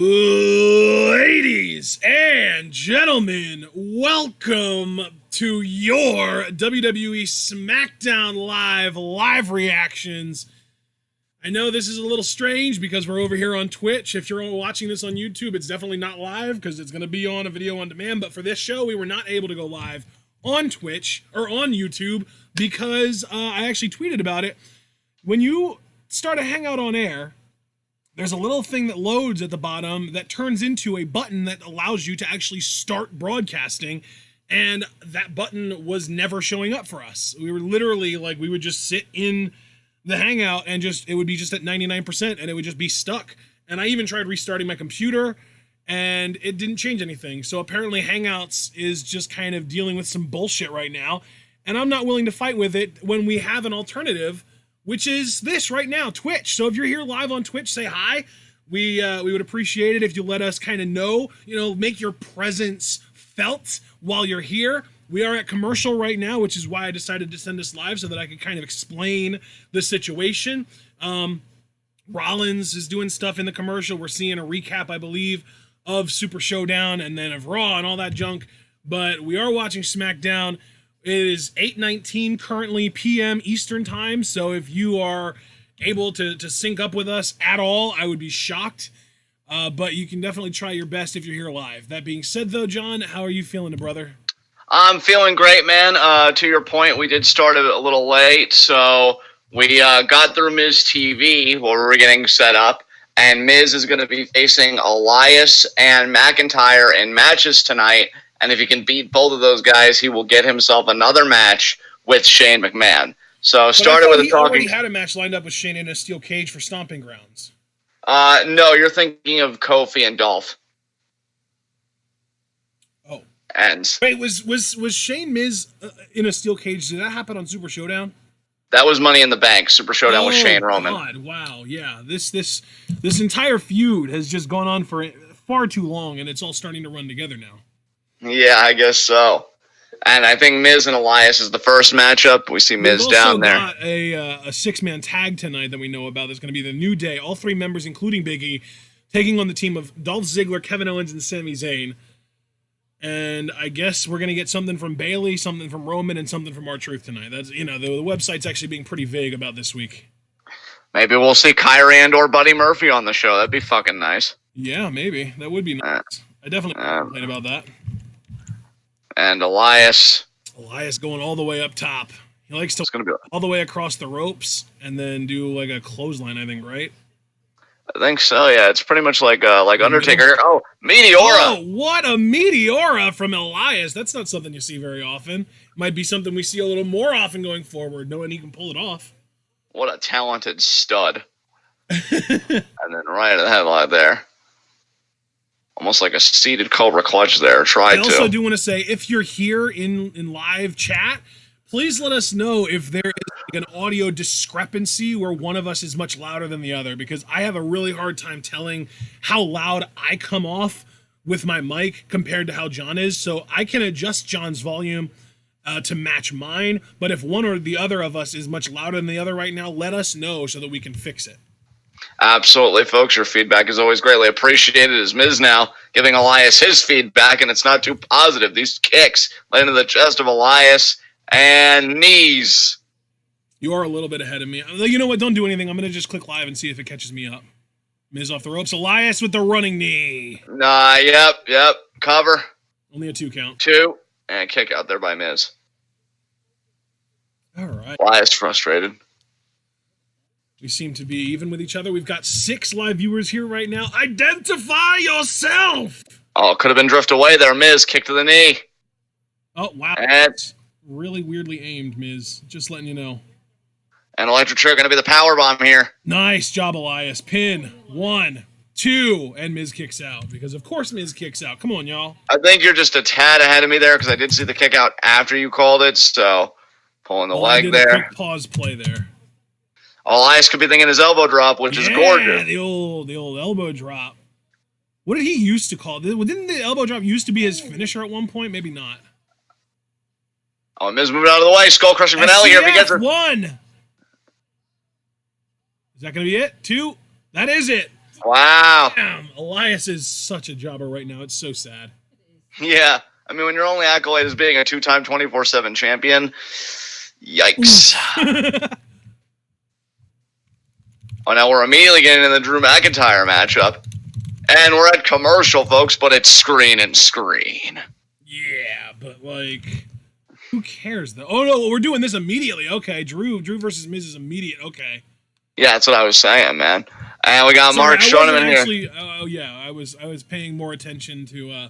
Ladies and gentlemen, welcome to your WWE Smackdown live reactions. I know this is a little strange because we're over here on Twitch. If you're watching this on YouTube, it's definitely not live because it's going to be on a video on demand. But for this show, we were not able to go live on Twitch or on YouTube because I actually tweeted about it. When you start a Hangout on air, there's a little thing that loads at the bottom that turns into a button that allows you to actually start broadcasting, and that button was never showing up for us. We were literally like, we would just sit in the Hangout and it would be just at 99% and it would just be stuck. And I even tried restarting my computer and it didn't change anything. So apparently Hangouts is just kind of dealing with some bullshit right now, and I'm not willing to fight with it when we have an alternative, which is this right now, Twitch. So if you're here live on Twitch, say hi. We would appreciate it if you let us kind of know, make your presence felt while you're here. We are at commercial right now, which is why I decided to send this live so that I could kind of explain the situation. Rollins is doing stuff in the commercial. We're seeing a recap, I believe, of Super Showdown and then of Raw and all that junk. But we are watching SmackDown. It is 8:19 currently p.m. Eastern time, so if you are able to sync up with us at all, I would be shocked. But you can definitely try your best if you're here live. That being said, though, John, how are you feeling, brother? I'm feeling great, man. To your point, we did start a little late, so we got through Miz TV while we were getting set up, and Miz is going to be facing Elias and McIntyre in matches tonight. And if he can beat both of those guys, he will get himself another match with Shane McMahon. So started with he already had a match lined up with Shane in a steel cage for Stomping Grounds. No, you're thinking of Kofi and Dolph. Oh, and wait, was Shane Miz in a steel cage? Did that happen on Super Showdown? That was Money in the Bank. Super Showdown with Shane Roman. God, wow, yeah. This entire feud has just gone on for far too long, and it's all starting to run together now. Yeah, I guess so. And I think Miz and Elias is the first matchup. We see Miz down there. We've also got a six-man tag tonight that we know about. That's going to be the New Day. All three members, including Big E, taking on the team of Dolph Ziggler, Kevin Owens, and Sami Zayn. And I guess we're going to get something from Bayley, something from Roman, and something from R-Truth tonight. That's the website's actually being pretty vague about this week. Maybe we'll see Kyrie and or Buddy Murphy on the show. That'd be fucking nice. Yeah, maybe. That would be nice. I definitely complain about that. And Elias going all the way up top. He likes to all the way across the ropes and then do like a clothesline, I think, right? I think so, yeah. It's pretty much like Undertaker. Oh, Meteora! Oh, what a Meteora from Elias. That's not something you see very often. Might be something we see a little more often going forward, knowing he can pull it off. What a talented stud. And then right at the headline there. Almost like a seated Cobra Clutch there. I also do want to say, if you're here in live chat, please let us know if there is like an audio discrepancy where one of us is much louder than the other, because I have a really hard time telling how loud I come off with my mic compared to how John is. So I can adjust John's volume to match mine, but if one or the other of us is much louder than the other right now, let us know so that we can fix it. Absolutely, folks. Your feedback is always greatly appreciated. As Miz now giving Elias his feedback, and it's not too positive. These kicks land in the chest of Elias and knees. You are a little bit ahead of me. You know what? Don't do anything. I'm going to just click live and see if it catches me up. Miz off the ropes. Elias with the running knee. Yep. Cover. Only a 2 count. 2. And kick out there by Miz. All right. Elias frustrated. We seem to be even with each other. We've got 6 live viewers here right now. Identify yourself! Oh, could have been drift away there. Miz, kick to the knee. Oh, wow. That's really weirdly aimed, Miz. Just letting you know. And electric chair going to be the power bomb here. Nice job, Elias. Pin. 1, 2. And Miz kicks out. Because, of course, Miz kicks out. Come on, y'all. I think you're just a tad ahead of me there because I did see the kick out after you called it. So, pulling the leg there. Quick pause play there. Elias could be thinking his elbow drop, which is gorgeous. The old elbow drop. What did he used to call it? Didn't the elbow drop used to be his finisher at one point? Maybe not. Oh, Miz moving out of the way. Skull crushing finale here. If he gets it. 1. Is that going to be it? 2. That is it. Wow. Damn, Elias is such a jobber right now. It's so sad. Yeah. I mean, when your only accolade is being a 2-time 24/7 champion, yikes. Oh, now we're immediately getting into the Drew McIntyre matchup. And we're at commercial, folks, but it's screen and screen. Yeah, but like, who cares though? Oh no, we're doing this immediately. Okay, Drew versus Miz is immediate. Okay. Yeah, that's what I was saying, man. And we got Sorry, Mark Schoenemann here. Actually, oh yeah, I was paying more attention to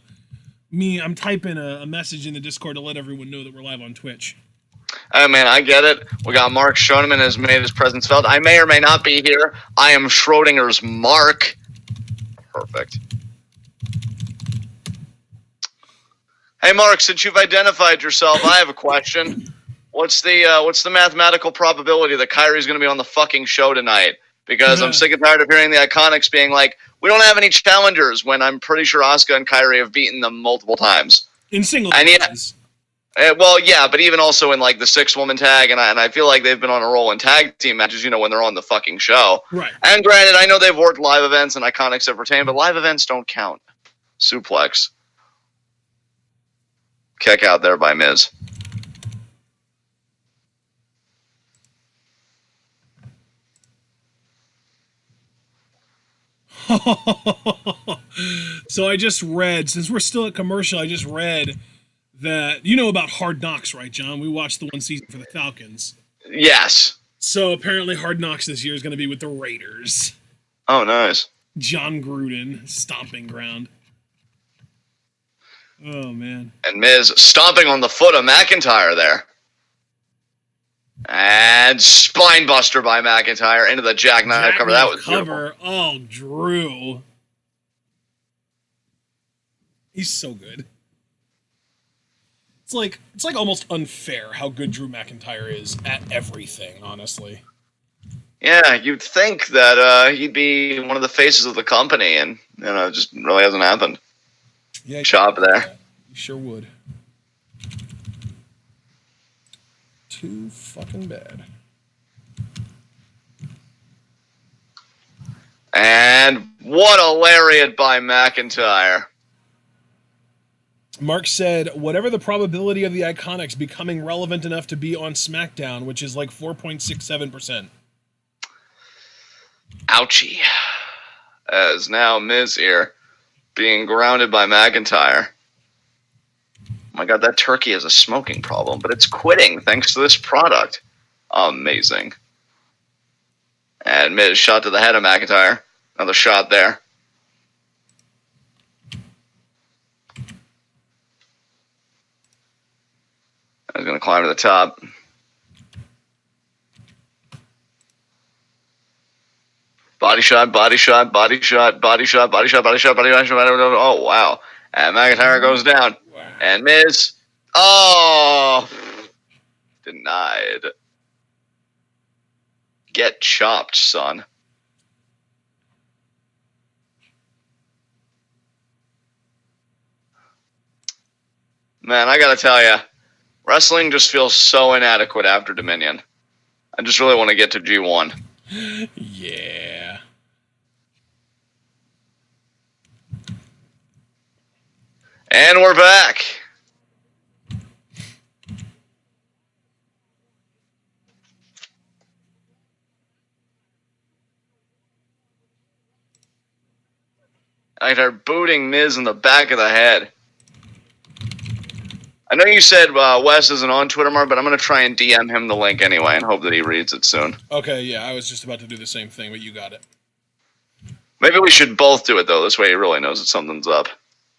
me. I'm typing a message in the Discord to let everyone know that we're live on Twitch. Oh man, I get it. We got Mark Schoenemann has made his presence felt. I may or may not be here. I am Schrodinger's Mark. Perfect. Hey Mark, since you've identified yourself, I have a question. What's the mathematical probability that Kyrie's going to be on the fucking show tonight? Because I'm sick and tired of hearing the Iconics being like, we don't have any challengers, when I'm pretty sure Asuka and Kyrie have beaten them multiple times. In singles. Well, yeah, but even also in like the 6-woman tag, and I feel like they've been on a roll in tag team matches, when they're on the fucking show. Right. And granted, I know they've worked live events and Iconics have retained, but live events don't count. Suplex. Kick out there by Miz. So I just read, since we're still at commercial, I just read that you know about Hard Knocks, right, John? We watched the one season for the Falcons. Yes. So apparently Hard Knocks this year is going to be with the Raiders. Oh, nice. John Gruden, stomping ground. Oh, man. And Miz stomping on the foot of McIntyre there. And spinebuster by McIntyre into the jackknife cover. That was cover. Beautiful. Oh, Drew. He's so good. It's like almost unfair how good Drew McIntyre is at everything, honestly. Yeah, you'd think that he'd be one of the faces of the company, and it just really hasn't happened. Yeah, chop there. You sure would. Too fucking bad. And what a lariat by McIntyre. Mark said, whatever the probability of the Iconics becoming relevant enough to be on SmackDown, which is like 4.67%. Ouchie. As now Miz here being grounded by McIntyre. Oh my god, that turkey has a smoking problem, but it's quitting thanks to this product. Amazing. And Miz shot to the head of McIntyre. Another shot there. I was going to climb to the top. Body shot, body shot, body shot, body shot, body shot, body shot, body shot, body shot. Oh, wow. And McIntyre goes down. And Miz. Oh. Denied. Get chopped, son. Man, I gotta tell you, wrestling just feels so inadequate after Dominion. I just really want to get to G1. Yeah. And we're back. I start booting Miz in the back of the head. I know you said Wes isn't on Twitter, Mark, but I'm going to try and DM him the link anyway and hope that he reads it soon. Okay, yeah, I was just about to do the same thing, but you got it. Maybe we should both do it, though. This way he really knows that something's up.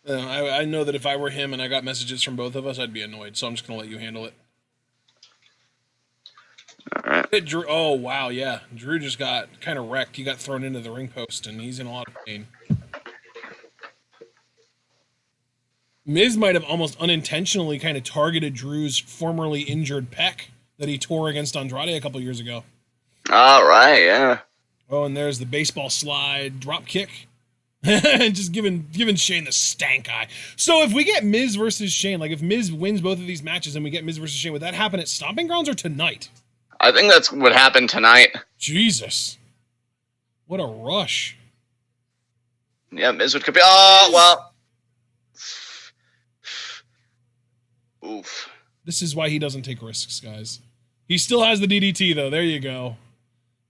I know that if I were him and I got messages from both of us, I'd be annoyed, so I'm just going to let you handle it. All right. Drew, oh, wow, yeah. Drew just got kind of wrecked. He got thrown into the ring post, and he's in a lot of pain. Miz might have almost unintentionally kind of targeted Drew's formerly injured pec that he tore against Andrade a couple years ago. All right, yeah. Oh, and there's the baseball slide drop kick. Just giving Shane the stank eye. So if we get Miz versus Shane, like if Miz wins both of these matches and we get Miz versus Shane, would that happen at Stomping Grounds or tonight? I think that's what happened tonight. Jesus. What a rush. Yeah, Miz would compete. Oh, well. Oof. This is why he doesn't take risks, guys. He still has the DDT, though. There you go.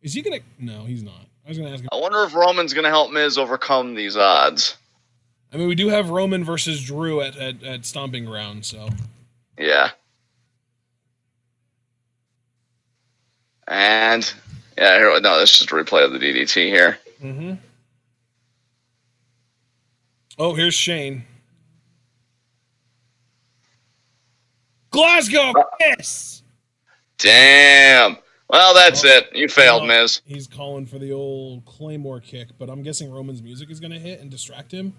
Is he going to... No, he's not. I was going to ask him. I wonder if Roman's going to help Miz overcome these odds. I mean, we do have Roman versus Drew at Stomping Ground, so... Yeah. And... Yeah, here, no, this is just a replay of the DDT here. Mm-hmm. Oh, here's Shane. Glasgow Kiss! Damn. Well, that's it. You failed, Miz. He's calling for the old Claymore kick, but I'm guessing Roman's music is going to hit and distract him.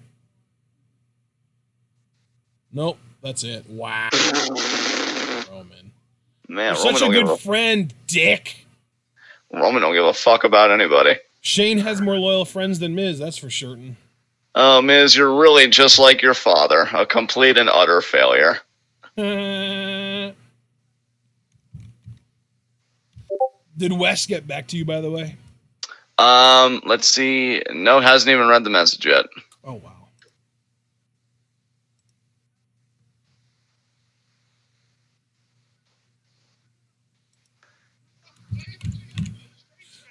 Nope, that's it. Wow. Roman. Man, You're Roman such a good friend, Dick. Roman don't give a fuck about anybody. Shane has more loyal friends than Miz, that's for certain. Oh, Miz, you're really just like your father, a complete and utter failure. Did Wes get back to you, by the way? Let's see. No, hasn't even read the message yet. Oh, wow.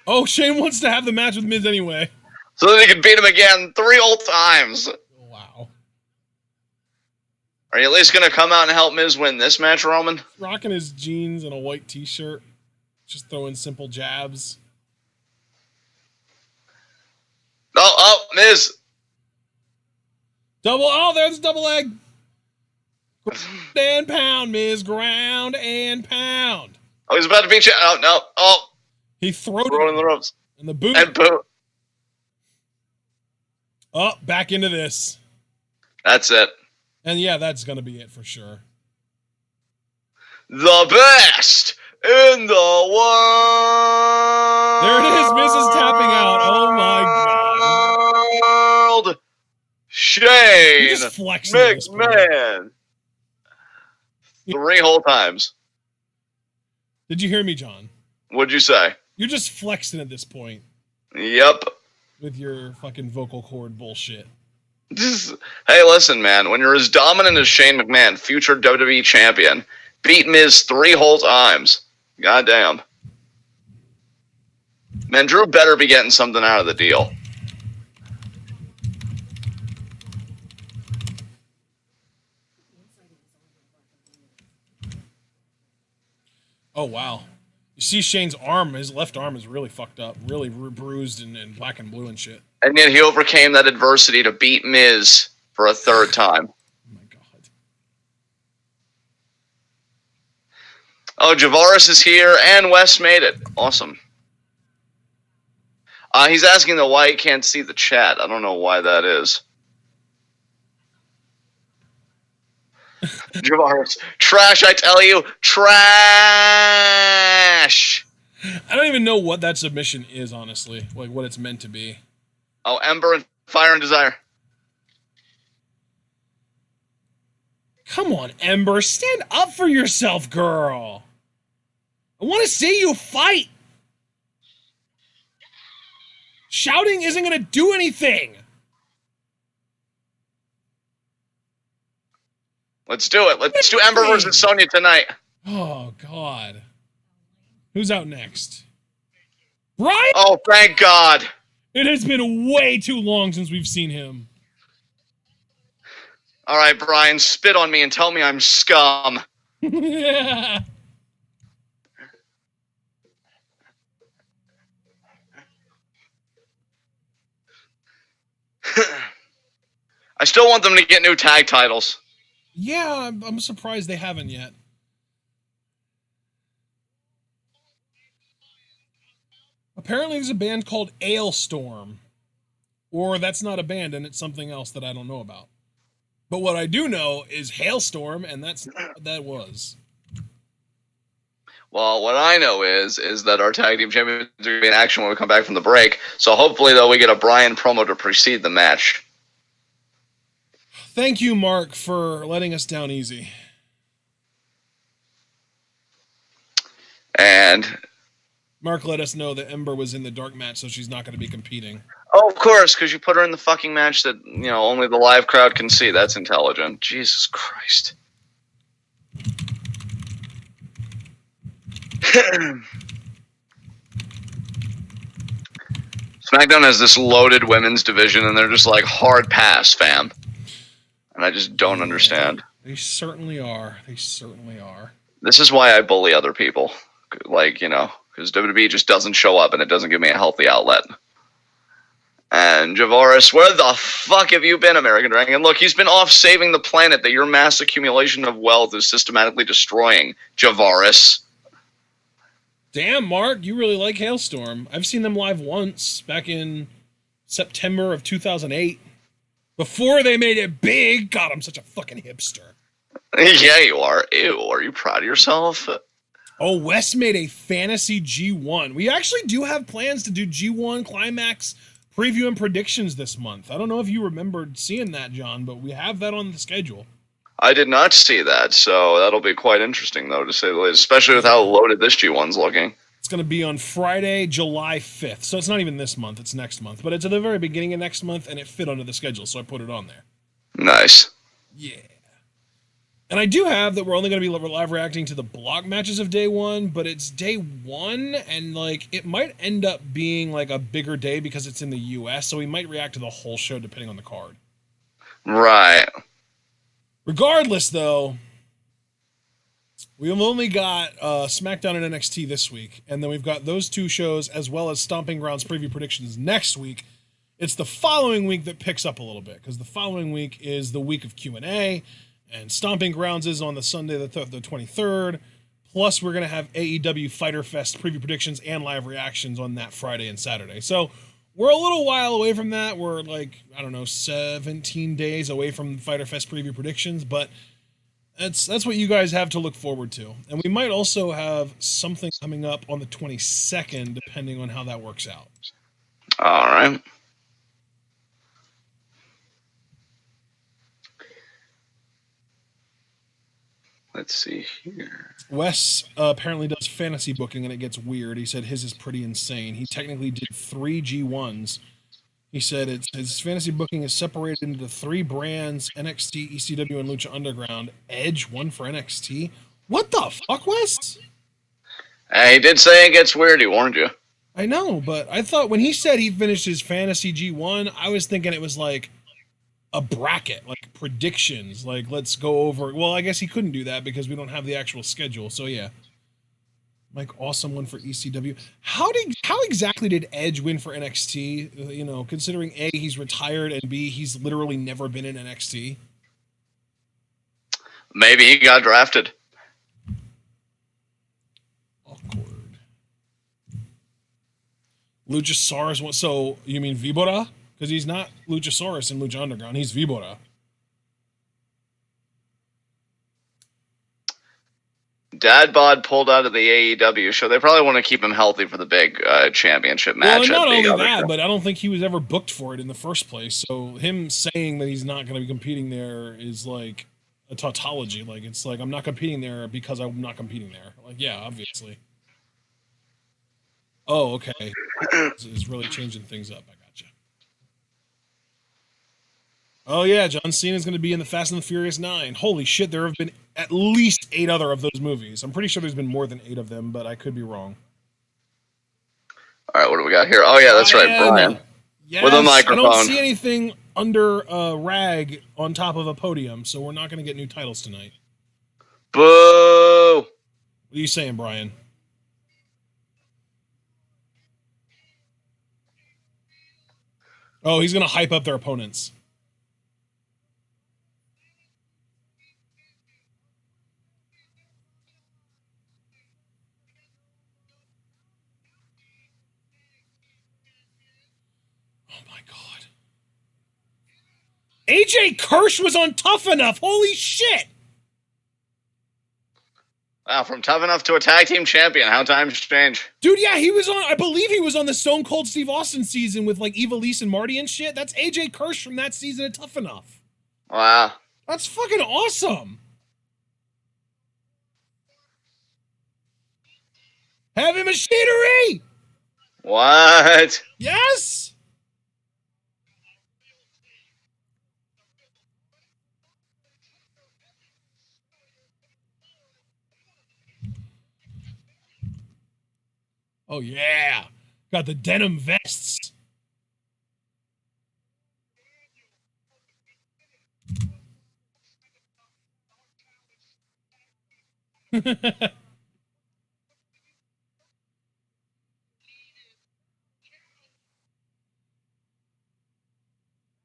Oh, Shane wants to have the match with Miz anyway. So that he can beat him again 3 whole times. Wow. Are you at least going to come out and help Miz win this match, Roman? Rocking his jeans and a white t-shirt. Just throwing simple jabs. Oh, Miz. There's a double leg. Ground and pound, Miz. Ground and pound. Oh, he's about to beat you. Oh, no. Oh. He throws it in the ropes. And the boot. And boot. Oh, back into this. That's it. And yeah, that's going to be it for sure. The best in the world. There it is. Miz is tapping out. Oh my God. Shane McMahon. 3 whole times. Did you hear me, John? What'd you say? You're just flexing at this point. Yep. With your fucking vocal cord bullshit. Hey, listen, man. When you're as dominant as Shane McMahon, future WWE champion, beat Miz 3 whole times. Goddamn. Man, Drew better be getting something out of the deal. Oh, wow. You see Shane's arm, his left arm is really fucked up, really bruised and black and blue and shit. And yet he overcame that adversity to beat Miz for a 3rd time. Oh, my God. Oh, Javaris is here, and Wes made it. Awesome. He's asking though why he can't see the chat. I don't know why that is. Javaris, trash, I tell you, trash. I don't even know what that submission is, honestly. Like, what it's meant to be. Oh, Ember and Fire and Desire. Come on, Ember. Stand up for yourself, girl. I want to see you fight. Shouting isn't going to do anything. Let's do it. Let's do Ember versus Sonya tonight. Oh, God. Who's out next? Brian? Oh, thank God. It has been way too long since we've seen him. All right, Brian, spit on me and tell me I'm scum. Yeah. I still want them to get new tag titles. Yeah, I'm surprised they haven't yet. Apparently there's a band called Ailstorm. Or that's not a band and it's something else that I don't know about. But what I do know is Hailstorm, and that's what that was. Well, what I know is that our tag team champions are going to be in action when we come back from the break. So hopefully, though, we get a Brian promo to precede the match. Thank you, Mark, for letting us down easy. And Mark let us know that Ember was in the dark match, so she's not going to be competing. Oh, of course, because you put her in the fucking match that, only the live crowd can see. That's intelligent. Jesus Christ. SmackDown has this loaded women's division, and they're just like, hard pass, fam. And I just don't understand. They certainly are. They certainly are. This is why I bully other people. Like, because WWE just doesn't show up, and it doesn't give me a healthy outlet. And Javaris, where the fuck have you been, American Dragon? Look, he's been off saving the planet that your mass accumulation of wealth is systematically destroying, Javaris. Damn, Mark, you really like Hailstorm. I've seen them live once, back in September of 2008. Before they made it big. God, I'm such a fucking hipster. Yeah, you are. Ew, are you proud of yourself? Oh, Wes made a fantasy G1. We actually do have plans to do G1 Climax preview and predictions this month. I don't know if you remembered seeing that, John, but we have that on the schedule. I did not see that, so that'll be quite interesting, though, to say the least, especially with how loaded this G1's looking. It's going to be on Friday, July 5th. So it's not even this month, it's next month. But it's at the very beginning of next month, and it fit under the schedule, so I put it on there. Nice. Yeah. And I do have that we're only going to be live reacting to the block matches of day one, but it's day one, and it might end up being a bigger day because it's in the US, so we might react to the whole show depending on the card. Right. Regardless, though, we've only got SmackDown and NXT this week, and then we've got those two shows as well as Stomping Grounds preview predictions next week. It's the following week that picks up a little bit, because the following week is the week of Q&A, and Stomping Grounds is on the Sunday the 23rd. Plus, we're going to have AEW Fyter Fest preview predictions and live reactions on that Friday and Saturday. So we're a little while away from that. We're 17 days away from Fyter Fest preview predictions, but that's what you guys have to look forward to. And we might also have something coming up on the 22nd, depending on how that works out. All right. Let's see here. Wes apparently does fantasy booking, and it gets weird. He said his is pretty insane. He technically did 3 G1s. He said his fantasy booking is separated into 3 brands: NXT, ECW, and Lucha Underground. Edge, 1 for NXT. What the fuck, Wes? He did say it gets weird. He warned you. I know, but I thought when he said he finished his fantasy G1, I was thinking it was a bracket, predictions, let's go over. Well, I guess he couldn't do that because we don't have the actual schedule. So yeah, awesome one for ECW. How exactly did Edge win for NXT? Considering A, he's retired, and B, he's literally never been in NXT. Maybe he got drafted. Awkward. Luchasaurus. So you mean Vibora? Because he's not Luchasaurus in Lucha Underground. He's Vibora. Dad Bod pulled out of the AEW show. They probably want to keep him healthy for the big championship match. Well, not only that, but I don't think he was ever booked for it in the first place. So him saying that he's not going to be competing there is a tautology. It's I'm not competing there because I'm not competing there. Yeah, obviously. Oh, okay. This is really changing things up. I gotcha. Oh yeah, John Cena's going to be in the Fast and the Furious 9. Holy shit, there have been at least 8 other of those movies. I'm pretty sure there's been more than 8 of them, but I could be wrong. All right, what do we got here? Oh yeah, that's right, Brian. Yes, with a microphone. I don't see anything under a rag on top of a podium, so we're not going to get new titles tonight. Boo! What are you saying, Brian? Oh, he's going to hype up their opponents. Oh my god. AJ Kirsch was on Tough Enough. Holy shit. Wow, from Tough Enough to a tag team champion. How times change. Dude, yeah, he was on, I believe he was on the Stone Cold Steve Austin season with Eva Lise and Marty and shit. That's AJ Kirsch from that season of Tough Enough. Wow. That's fucking awesome. Heavy machinery! What? Yes! Oh, yeah. Got the denim vests.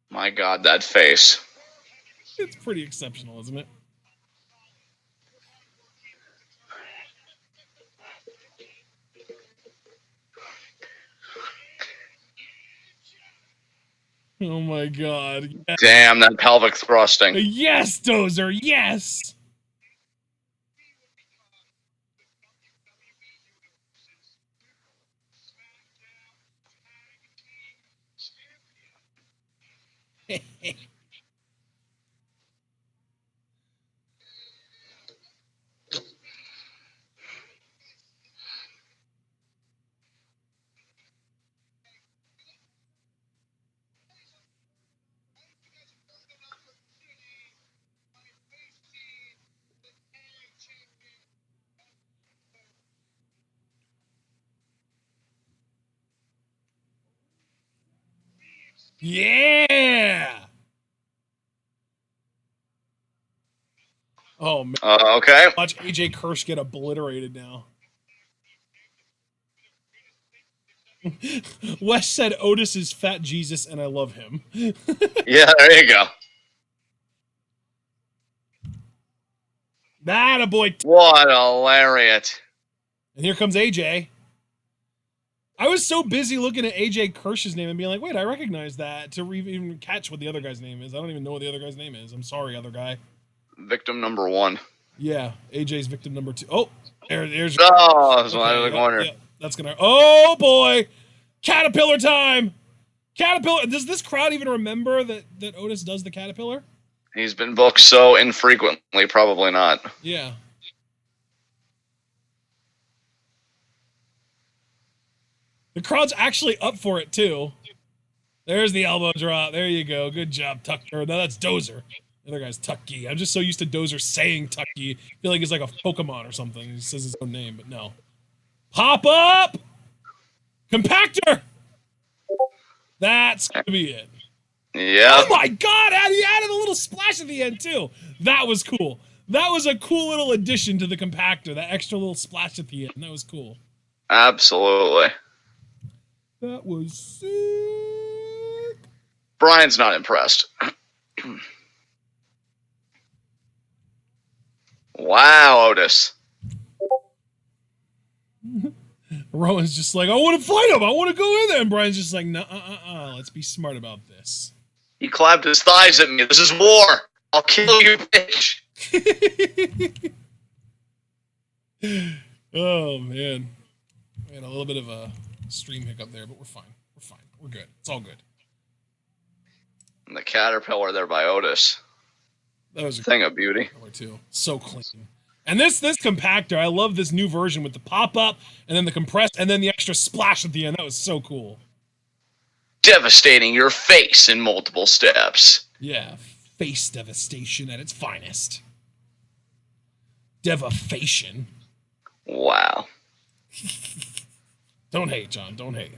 My God, that face. It's pretty exceptional, isn't it? Oh my God. Yes, Damn, that pelvic thrusting. yes Dozer. Yes. Yeah. Oh man. Okay. Watch AJ Kirsch get obliterated now. Wes said Otis is fat Jesus and I love him. Yeah, there you go. That a boy. What a lariat. And here comes AJ. I was so busy looking at AJ Kirsch's name and being like, wait, I recognize that to even catch what the other guy's name is. I don't even know what the other guy's name is. I'm sorry, other guy. Victim number 1. Yeah, AJ's victim number 2. Oh, there's. Oh, that's one out of the Okay, corner. yep, that's gonna. Oh boy, caterpillar time! Caterpillar. Does this crowd even remember that Otis does the caterpillar? He's been booked so infrequently, probably not. Yeah. The crowd's actually up for it too. There's the elbow drop. There you go. Good job, Tucker. No, that's Dozer. The other guy's Tucky. I'm just so used to Dozer saying Tucky. I feel like he's like a Pokemon or something. He says his own name, but no. Pop up! Compactor! That's gonna be it. Yeah. Oh my God! He added a little splash at the end too. That was cool. That was a cool little addition to the compactor. That extra little splash at the end. That was cool. Absolutely. That was sick. Brian's not impressed. Wow, Otis. Rowan's just like, I want to fight him. I want to go in there. And Brian's just like, no, let's be smart about this. He clapped his thighs at me. This is war. I'll kill you, bitch. Oh, man. We had a little bit of a stream hiccup there, but we're fine. We're fine. We're good. It's all good. And the caterpillar there by Otis. That was a thing of beauty. Too. So clean. And this compactor, I love this new version with the pop-up and then the compressed and then the extra splash at the end. That was so cool. Devastating your face in multiple steps. Yeah, face devastation at its finest. Devastation. Wow. Don't hate, John. Don't hate.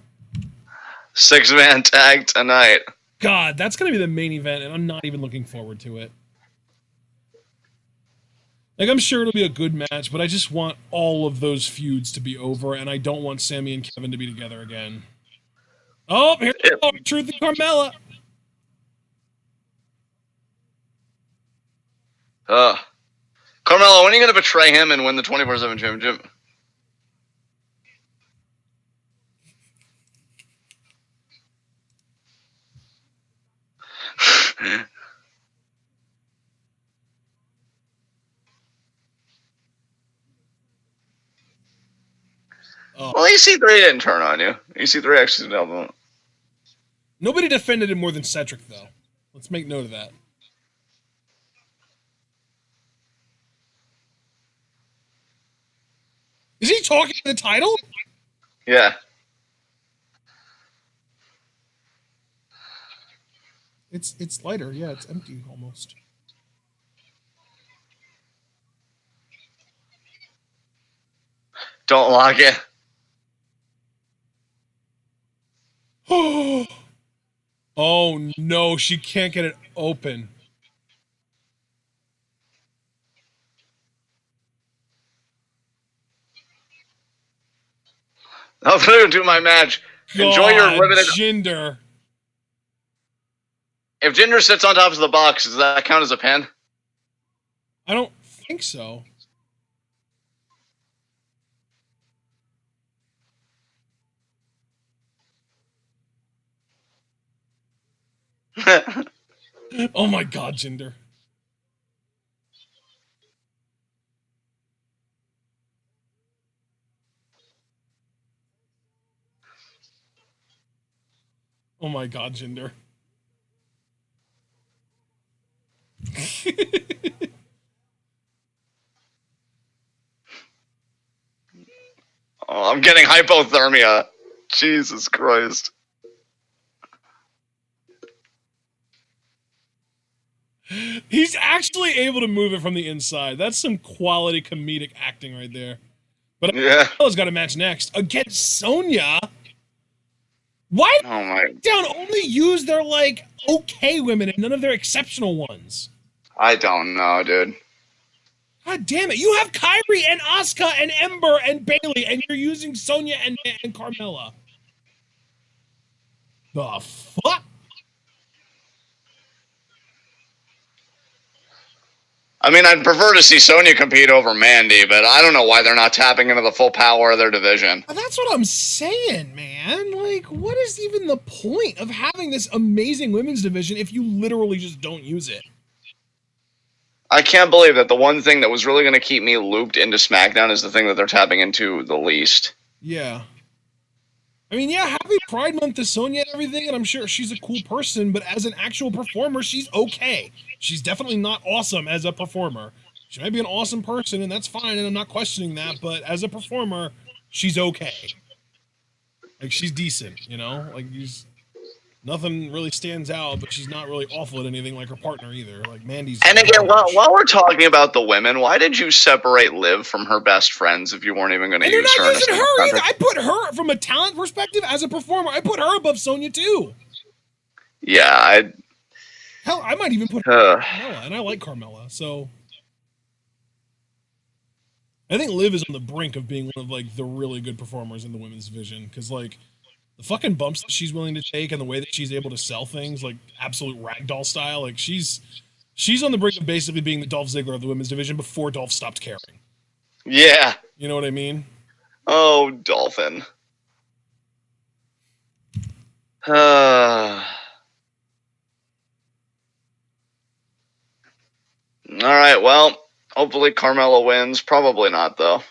6-man tag tonight. God, that's going to be the main event, and I'm not even looking forward to it. Like, I'm sure it'll be a good match, but I just want all of those feuds to be over, and I don't want Sammy and Kevin to be together again. Oh, here we go. Truth and Carmella. Carmelo, when are you going to betray him and win the 24/7 championship? Oh. Well, EC3 didn't turn on you. EC3 actually nailed him. Nobody defended him more than Cedric, though. Let's make note of that. Is he talking to the title? Yeah. It's lighter. Yeah, it's empty almost. Don't lock it. Oh no, she can't get it open. I'll do my match. Enjoy your God, limited. Jinder. If Jinder sits on top of the box, does that count as a pin? I don't think so. Oh my God, Jinder. Oh my God, Jinder. Oh, I'm getting hypothermia. Jesus Christ. He's actually able to move it from the inside. That's some quality comedic acting right there. But Yeah. Carmella's got a match next against Sonya. Why Oh my. down only use their like okay women and none of their exceptional ones? I don't know, dude. God damn it! You have Kyrie and Asuka and Ember and Bailey, and you're using Sonya and Carmella. The fuck? I mean, I'd prefer to see Sonya compete over Mandy, but I don't know why they're not tapping into the full power of their division. That's what I'm saying, man. Like, what is even the point of having this amazing women's division if you literally just don't use it? I can't believe that the one thing that was really going to keep me looped into SmackDown is the thing that they're tapping into the least. Yeah. I mean, yeah, happy Pride Month to Sonya and everything, and I'm sure she's a cool person, but as an actual performer, she's okay. She's definitely not awesome as a performer. She might be an awesome person, and that's fine, and I'm not questioning that, but as a performer, she's okay. Like, she's decent, you know? Like, nothing really stands out, but she's not really awful at anything like her partner either. Like, Mandy's. And again, while we're talking about the women, why did you separate Liv from her best friends if you weren't even going to And they're use not her in a using single her either. contract? I put her, from a talent perspective, as a performer, I put her above Sonya too. Yeah, Hell, I might even put her above Carmella, and I like Carmella, so I think Liv is on the brink of being one of like the really good performers in the women's division because like the fucking bumps that she's willing to take and the way that she's able to sell things like absolute ragdoll style, like she's on the brink of basically being the Dolph Ziggler of the women's division before Dolph stopped caring. Yeah. You know what I mean? Oh, Dolphin. All right, well, hopefully Carmella wins. Probably not, though.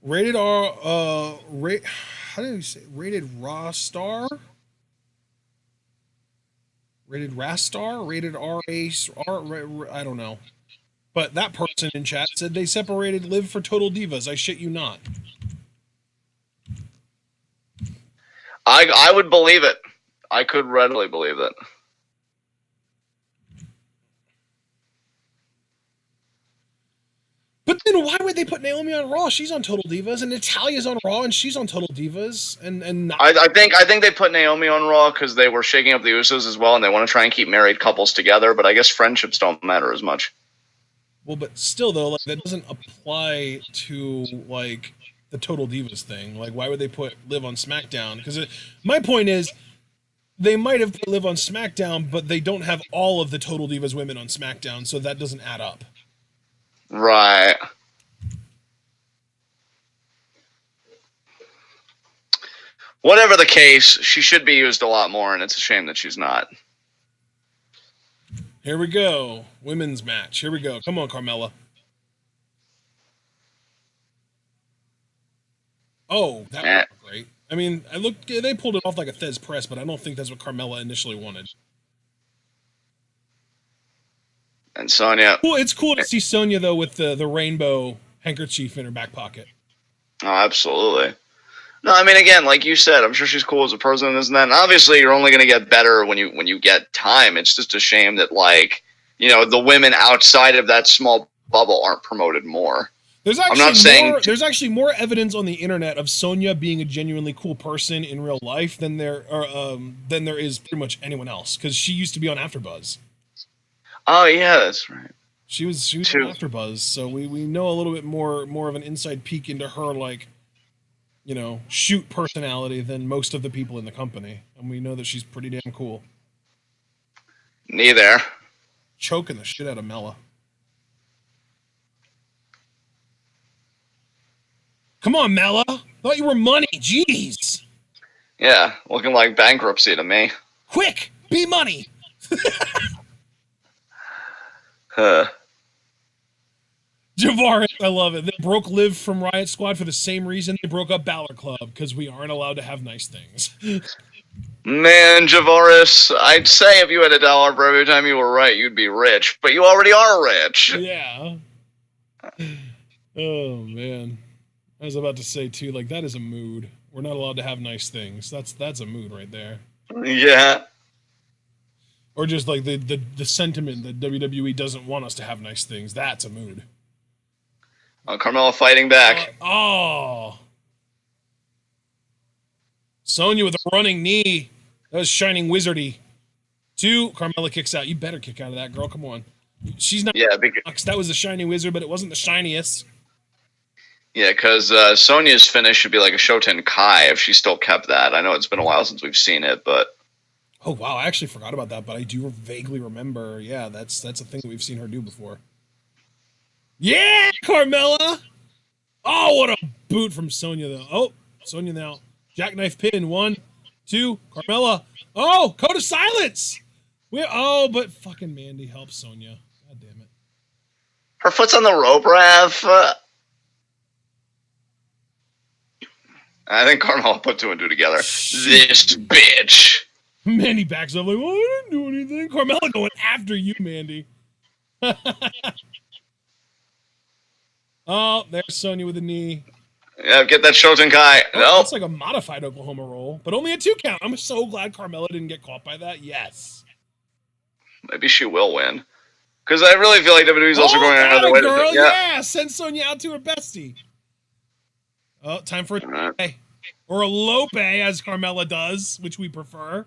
Rated R, how do you say? Rated Raw Star? Rated Rastar? Rated R, I don't know. But that person in chat said they separated Liv for Total Divas. I shit you not. I would believe it. I could readily believe it. But then why would they put Naomi on Raw? She's on Total Divas, and Natalia's on Raw, and she's on Total Divas, and not. I think they put Naomi on Raw because they were shaking up the Usos as well, and they want to try and keep married couples together. But I guess friendships don't matter as much. Well, but still though, like that doesn't apply to like the Total Divas thing. Like, why would they put Liv on SmackDown? Because my point is, they might have put Liv on SmackDown, but they don't have all of the Total Divas women on SmackDown, so that doesn't add up. Right. Whatever the case, she should be used a lot more, and it's a shame that she's not. Here we go. Women's match. Here we go. Come on, Carmella. Oh, that was great. I mean, they pulled it off like a Thez press, but I don't think that's what Carmella initially wanted. And Sonya. Well, it's cool to see Sonya though with the rainbow handkerchief in her back pocket. Oh, absolutely. No, I mean, again, like you said, I'm sure she's cool as a person, and that. And obviously, you're only going to get better when you get time. It's just a shame that, like, the women outside of that small bubble aren't promoted more. There's actually more evidence on the internet of Sonya being a genuinely cool person in real life than there is pretty much anyone else, because she used to be on AfterBuzz. Oh yeah, that's right. She was on AfterBuzz, so we know a little bit more of an inside peek into her, like, shoot personality than most of the people in the company, and we know that she's pretty damn cool. Neither. Choking the shit out of Mella. Come on, Mella. Thought you were money. Jeez. Yeah, looking like bankruptcy to me. Quick, be money. Javaris, I love it. They broke Liv from Riot Squad for the same reason they broke up Balor Club, because we aren't allowed to have nice things. Man, Javaris, I'd say if you had $1 for every time you were right, you'd be rich. But you already are rich. Yeah. Oh, man. I was about to say, too, like, that is a mood. We're not allowed to have nice things. That's a mood right there. Yeah. Or just, like, the sentiment that WWE doesn't want us to have nice things. That's a mood. Oh, Carmella fighting back. Sonya with a running knee. That was Shining Wizardy. 2, Carmella kicks out. You better kick out of that, girl. Come on. She's not. Yeah, that was the Shining Wizard, but it wasn't the shiniest. Yeah, because Sonya's finish should be like a Shoten Kai if she still kept that. I know it's been a while since we've seen it, but. Oh wow, I actually forgot about that, but I do vaguely remember. Yeah, that's a thing that we've seen her do before. Yeah, Carmella! Oh, what a boot from Sonya, though. Oh, Sonya now. Jackknife pin. 1, 2, Carmella. Oh, code of silence! But fucking Mandy helps Sonya. God damn it. Her foot's on the rope, Rav. I think Carmella put 2 and 2 together. This bitch. Mandy backs up like, well, I didn't do anything. Carmella going after you, Mandy. Oh, there's Sonya with a knee. Yeah, get that Shoten Kai. Oh, no. That's like a modified Oklahoma roll, but only a 2 count. I'm so glad Carmella didn't get caught by that. Yes. Maybe she will win. Because I really feel like WWE's also going another way. Girl, yeah, send Sonya out to her bestie. Oh, time for a Tope. Or a Lope, as Carmella does, which we prefer.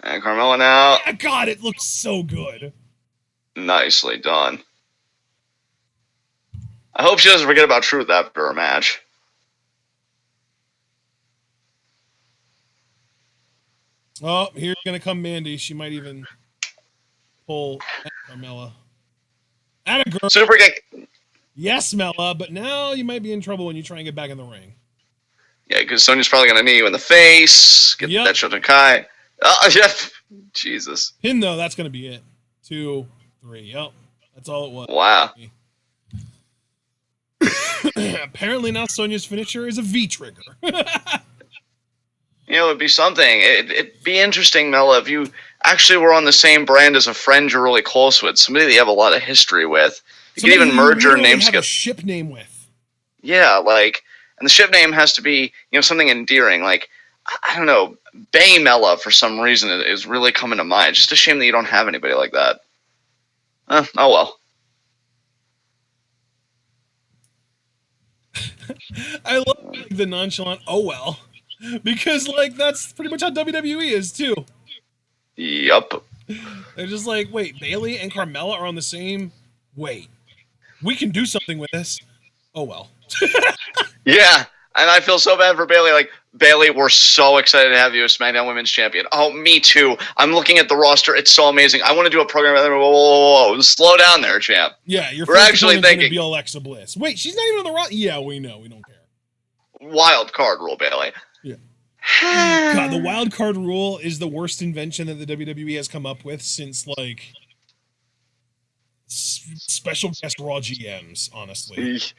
And Carmella now. Yeah, God, it looks so good. Nicely done. I hope she doesn't forget about Truth after her match. Oh, here's going to come Mandy. She might even pull Carmella. Atta girl. Super kick. Yes, Mella, but now you might be in trouble when you try and get back in the ring. Yeah, because Sonya's probably going to knee you in the face. Get that Shoten Kai. Oh, yeah. Jesus. Pin, though, that's going to be it. 2, 3. Yep. That's all it was. Wow. Apparently now Sonya's finisher is a V-trigger. It'd be something. It'd be interesting, Mella, if you actually were on the same brand as a friend you're really close with, somebody that you have a lot of history with. You could even merge your names. Have a ship name with. Yeah, like, and the ship name has to be, something endearing. Like, I don't know, Bay Mella for some reason is really coming to mind. It's just a shame that you don't have anybody like that. Oh well. I love the nonchalant, oh well. Because, like, that's pretty much how WWE is, too. Yup. They're just like, wait, Bayley and Carmella are on the same... Wait. We can do something with this. Oh, well. Yeah, and I feel so bad for Bayley. Like, Bayley, we're so excited to have you as SmackDown Women's Champion. Oh, me too. I'm looking at the roster. It's so amazing. I want to do a program. Whoa. Slow down there, champ. Yeah, you're actually thinking to be Alexa Bliss. Wait, she's not even on the roster. Yeah, we know. We don't care. Wild card rule, Bayley. Yeah. God, the wild card rule is the worst invention that the WWE has come up with since, like, special guest Raw GMs, honestly. Is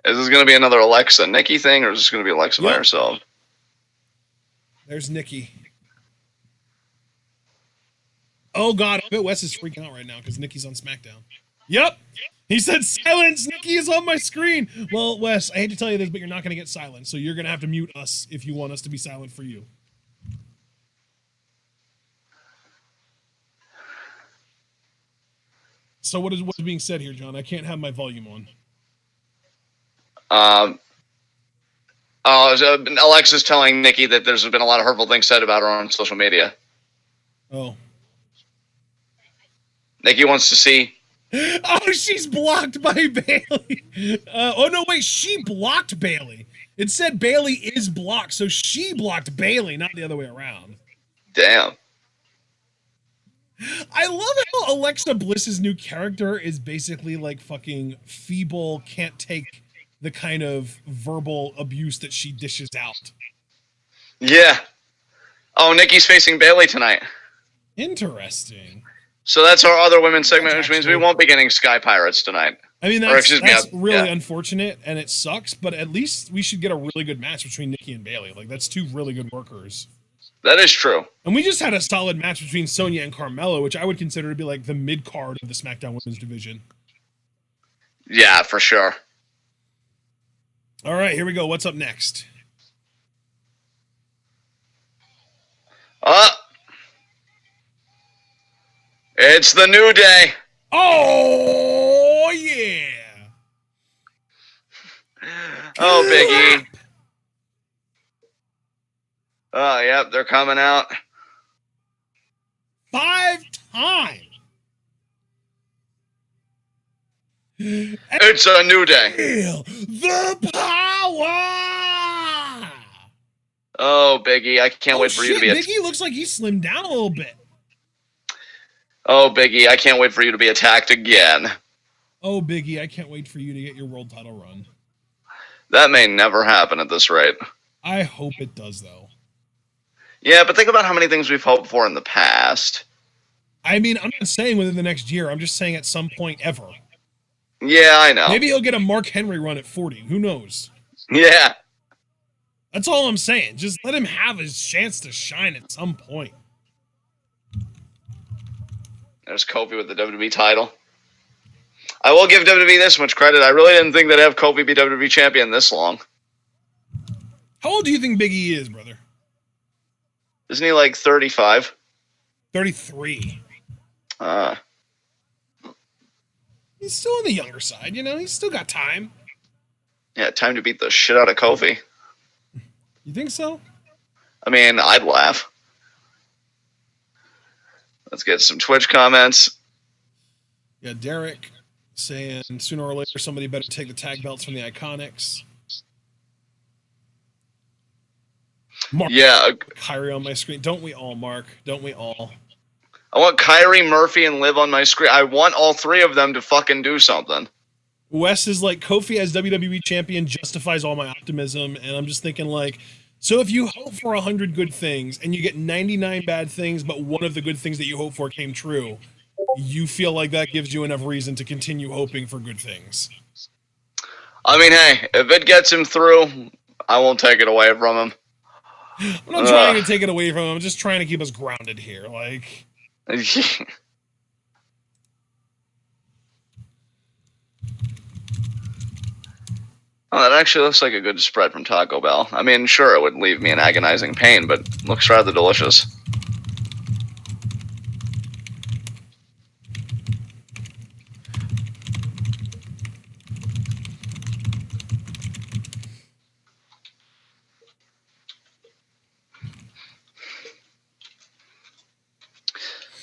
this going to be another Alexa Nikki thing, or is this going to be Alexa by herself? There's Nikki. Oh God, I bet Wes is freaking out right now because Nikki's on SmackDown. Yep. He said silence. Nikki is on my screen. Well, Wes, I hate to tell you this, but you're not going to get silent. So you're going to have to mute us if you want us to be silent for you. So what's being said here, John? I can't have my volume on. Alexa's telling Nikki that there's been a lot of hurtful things said about her on social media. Oh. Nikki wants to see. Oh, she's blocked by Bailey. Oh, no, wait. She blocked Bailey. It said Bailey is blocked, so she blocked Bailey, not the other way around. Damn. I love how Alexa Bliss's new character is basically like fucking feeble, can't take the kind of verbal abuse that she dishes out. Yeah. Oh, Nikki's facing Bailey tonight. Interesting. So that's our other women's segment, which means we won't be getting Sky Pirates tonight. I mean, that's really unfortunate, and it sucks, but at least we should get a really good match between Nikki and Bailey. Like, that's two really good workers. That is true. And we just had a solid match between Sonya and Carmella, which I would consider to be like the mid-card of the SmackDown Women's division. Yeah, for sure. All right, here we go. What's up next? It's the New Day. Oh, yeah. Oh, Big E. Oh, yep, they're coming out. 5 times. It's a New Day. Feel the power. Oh, Big E, I can't wait for you to be Big E looks like he slimmed down a little bit. Oh, Big E, I can't wait for you to be attacked again. Oh, Big E, I can't wait for you to get your world title run. That may never happen at this rate. I hope it does, though. Yeah, but think about how many things we've hoped for in the past. I mean, I'm not saying within the next year. I'm just saying at some point ever. Yeah, I know. Maybe he'll get a Mark Henry run at 40. Who knows? Yeah. That's all I'm saying. Just let him have his chance to shine at some point. There's Kofi with the WWE title. I will give WWE this much credit. I really didn't think they'd have Kofi be WWE champion this long. How old do you think Big E is, brother? Isn't he like 35? 33. He's still on the younger side, you know? He's still got time. Yeah, time to beat the shit out of Kofi. You think so? I mean, I'd laugh. Let's get some Twitch comments. Yeah, Derek saying sooner or later somebody better take the tag belts from the Iconics. Mark, yeah, Kyrie on my screen. Don't we all, Mark? Don't we all? I want Kyrie, Murphy, and Liv on my screen. I want all three of them to fucking do something. Wes is like, Kofi as WWE champion justifies all my optimism, and I'm just thinking like, so if you hope for 100 good things and you get 99 bad things, but one of the good things that you hope for came true, you feel like that gives you enough reason to continue hoping for good things. I mean, hey, if it gets him through, I won't take it away from him. I'm not trying to take it away from him. I'm just trying to keep us grounded here. Like, oh, that actually looks like a good spread from Taco Bell. I mean, sure, it would leave me in agonizing pain, but looks rather delicious.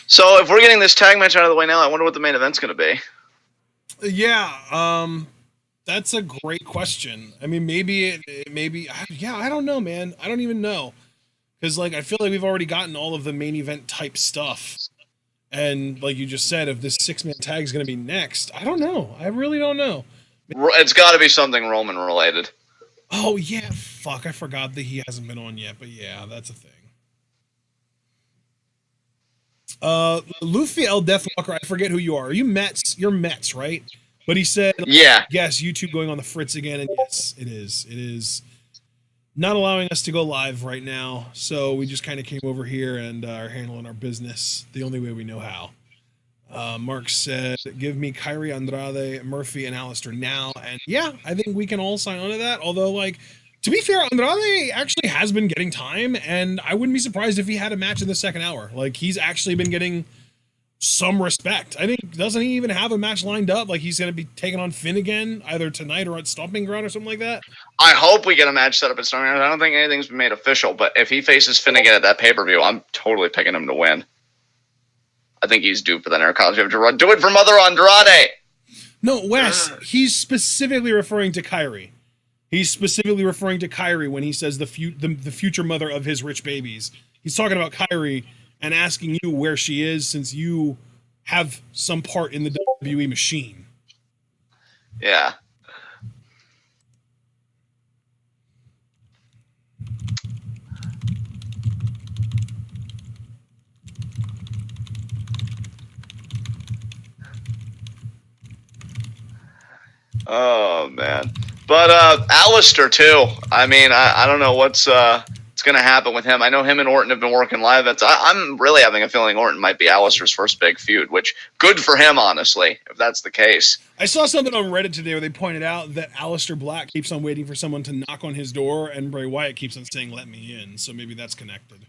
So if we're getting this tag match out of the way now, I wonder what the main event's going to be. Yeah, that's a great question. I mean, maybe I don't know, man. I don't even know. Because, like, I feel like we've already gotten all of the main event type stuff. And, like you just said, if this 6-man tag is going to be next, I don't know. I really don't know. It's got to be something Roman related. Oh, yeah. Fuck, I forgot that he hasn't been on yet. But, yeah, that's a thing. Luffy L. Deathwalker, I forget who you are. Are you Mets? You're Mets, right? But he said, yeah. Yes, YouTube going on the fritz again. And yes, it is. It is not allowing us to go live right now, so we just kind of came over here and are handling our business the only way we know how. Mark said, "Give me Kyrie Andrade, Murphy, and Alistair now." And yeah, I think we can all sign on to that. Although, like, to be fair, Andrade actually has been getting time, and I wouldn't be surprised if he had a match in the second hour. Like, he's actually been getting some respect. I think, doesn't he even have a match lined up? Like, he's going to be taking on Finn again, either tonight or at Stomping Ground or something like that. I hope we get a match set up at Stomping Ground. I don't think anything's been made official, but if he faces Finn again at that pay-per-view, I'm totally picking him to win. I think he's due for the Intercontinental Championship. Do it for Mother Andrade! No, Wes, he's specifically referring to Kyrie. He's specifically referring to Kyrie when he says the future mother of his rich babies. He's talking about Kyrie and asking you where she is, since you have some part in the WWE machine. Yeah. Oh, man. But Alistair, too. I mean, I don't know what's going to happen with him. I know him and Orton have been working live events. I'm really having a feeling Orton might be Alistair's first big feud, which, good for him, honestly, if that's the case. I saw something on Reddit today where they pointed out that Alistair Black keeps on waiting for someone to knock on his door, and Bray Wyatt keeps on saying, "Let me in," so maybe that's connected.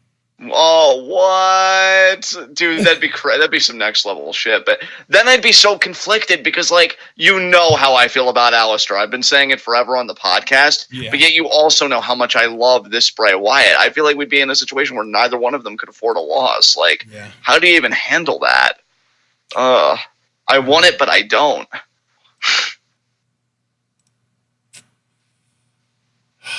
Oh, what? Dude, that'd be some next level shit. But then I'd be so conflicted because, like, you know how I feel about Alistair. I've been saying it forever on the podcast, but yet you also know how much I love this Bray Wyatt. I feel like we'd be in a situation where neither one of them could afford a loss. Like, how do you even handle that? I want it, but I don't.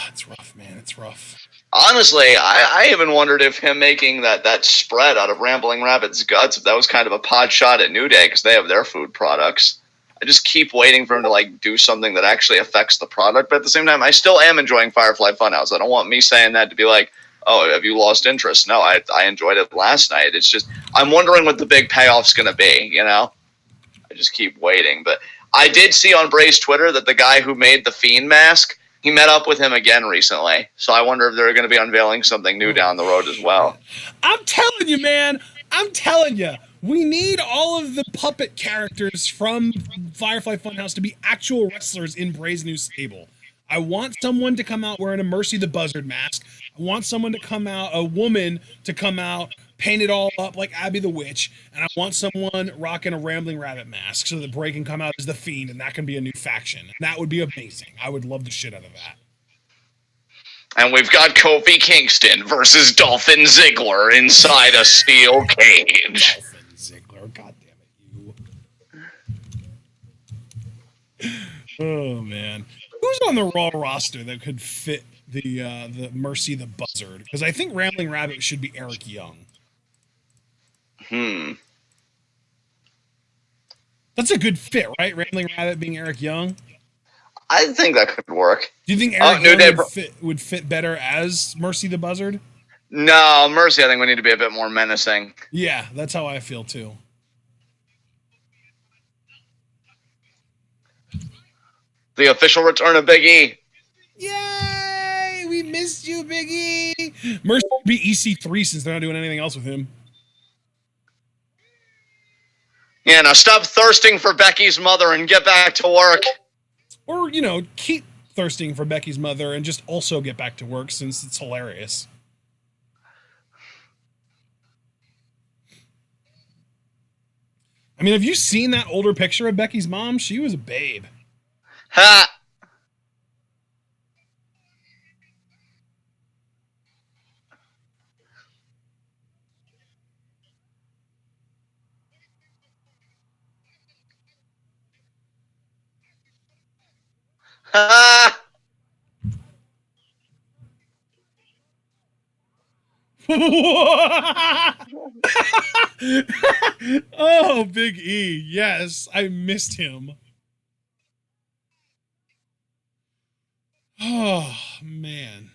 It's rough, man. It's rough. Honestly, I even wondered if him making that spread out of Rambling Rabbit's guts, if that was kind of a pot shot at New Day, because they have their food products. I just keep waiting for him to, like, do something that actually affects the product, but at the same time, I still am enjoying Firefly Funhouse. I don't want me saying that to be like, oh, have you lost interest? No, I enjoyed it last night. It's just, I'm wondering what the big payoff's going to be, you know? I just keep waiting. But I did see on Bray's Twitter that the guy who made the Fiend mask, he met up with him again recently. So I wonder if they're going to be unveiling something new down the road as well. I'm telling you, man. I'm telling you. We need all of the puppet characters from Firefly Funhouse to be actual wrestlers in Bray's new stable. I want someone to come out wearing a Mercy the Buzzard mask. I want someone to come out, a woman to come out, paint it all up like Abby the Witch. And I want someone rocking a Rambling Rabbit mask so that Bray can come out as the Fiend and that can be a new faction. And that would be amazing. I would love the shit out of that. And we've got Kofi Kingston versus Dolphin Ziggler inside a steel cage. Dolphin Ziggler, god damn it, you. Oh, man. Who's on the Raw roster that could fit the Mercy the Buzzard? Because I think Rambling Rabbit should be Eric Young. That's a good fit, right? Rambling Rabbit being Eric Young? I think that could work. Do you think Eric Young would fit better as Mercy the Buzzard? No, Mercy I think we need to be a bit more menacing. Yeah, that's how I feel too. The official return of Big E. Yay! We missed you, Big E! Mercy would be EC3 since they're not doing anything else with him. Yeah, now stop thirsting for Becky's mother and get back to work. Or, you know, keep thirsting for Becky's mother and just also get back to work since it's hilarious. I mean, have you seen that older picture of Becky's mom? She was a babe. Ha! Ha! Oh, Big E. Yes, I missed him. Oh, man.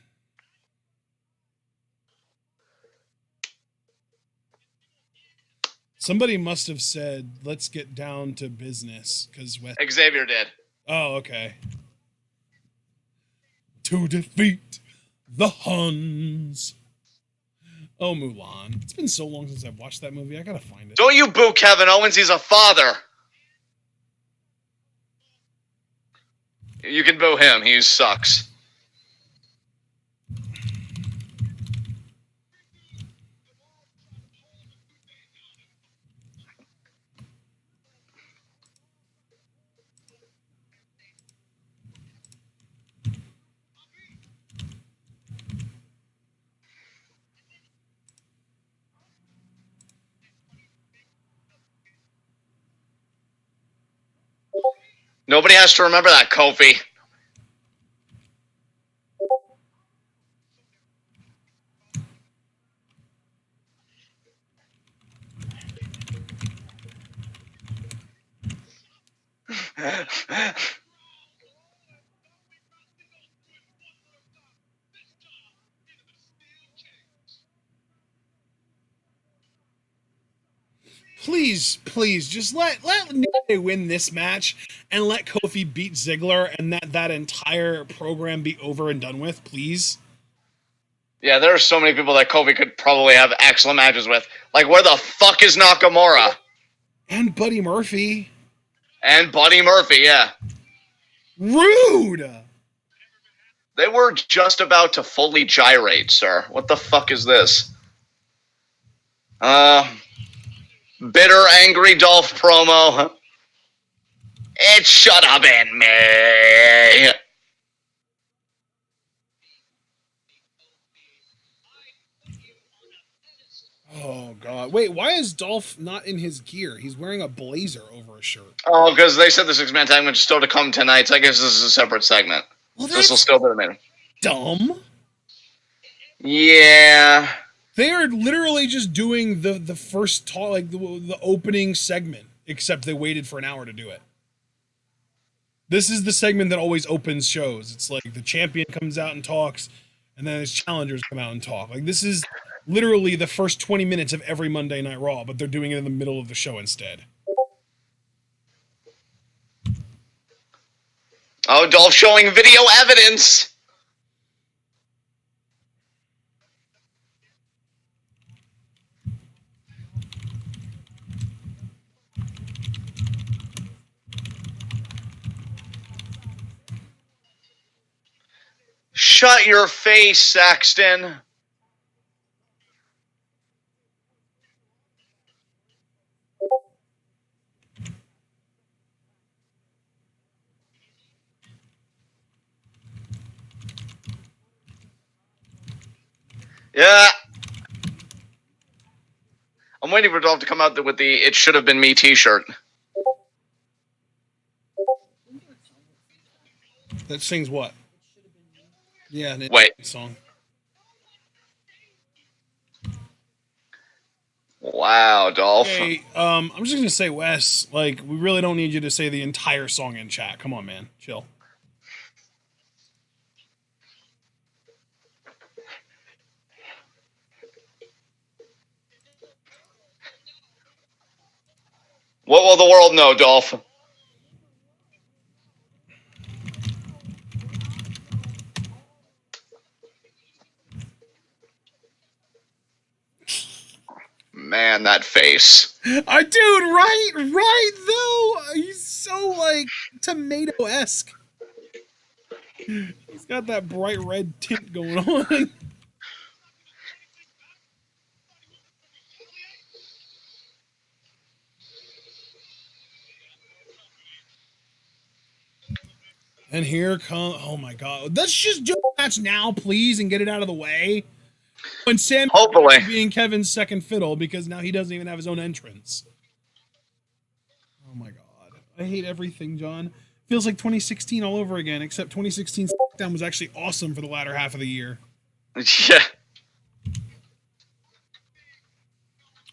Somebody must have said, let's get down to business. Because Xavier did. Oh, okay. To defeat The Huns. Oh, Mulan. It's been so long since I've watched that movie. I gotta find it. Don't you boo Kevin Owens. He's a father. You can boo him. He sucks. Nobody has to remember that, Kofi. Please, just let Nick win this match and let Kofi beat Ziggler and that entire program be over and done with, please. Yeah, there are so many people that Kofi could probably have excellent matches with. Like, where the fuck is Nakamura? And Buddy Murphy. And Buddy Murphy, yeah. Rude! They were just about to fully gyrate, sir. What the fuck is this? Bitter, angry Dolph promo. It should have been me. Oh, God. Wait, why is Dolph not in his gear? He's wearing a blazer over a shirt. Oh, because they said the six-man tag match is still to come tonight, so I guess this is a separate segment. Well, this will still be the main. Dumb. Yeah. They are literally just doing the first talk, like the opening segment, except they waited for an hour to do it. This is the segment that always opens shows. It's like the champion comes out and talks, and then his challengers come out and talk. Like, this is literally the first 20 minutes of every Monday Night Raw, but they're doing it in the middle of the show instead. Oh, Dolph showing video evidence. Shut your face, Saxton. Yeah. I'm waiting for Dolph to come out with the "It Should Have Been Me" t-shirt. That sings what? Yeah, wait. Song. Wow, Dolph. Okay, I'm just gonna say, Wes, like, we really don't need you to say the entire song in chat. Come on, man, chill. What will the world know, Dolph? Man, that face. Dude, right, though. He's so, like, tomato-esque. He's got that bright red tint going on. And here comes, oh my God. Let's just do a match now, please, and get it out of the way. When Sam hopefully being Kevin's second fiddle, because now he doesn't even have his own entrance. Oh my God. I hate everything, John. Feels like 2016 all over again, except 2016 Smackdown was actually awesome for the latter half of the year. Yeah.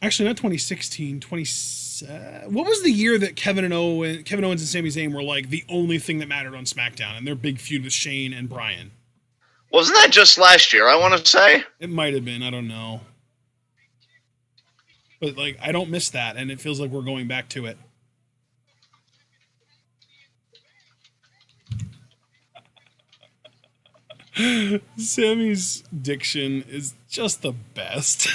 Actually, not 2016, what was the year that Kevin Owens and Sami Zayn were like the only thing that mattered on SmackDown, and their big feud with Shane and Bryan? Wasn't that just last year, I want to say? It might have been, I don't know. But, like, I don't miss that, and it feels like we're going back to it. Sammy's diction is just the best.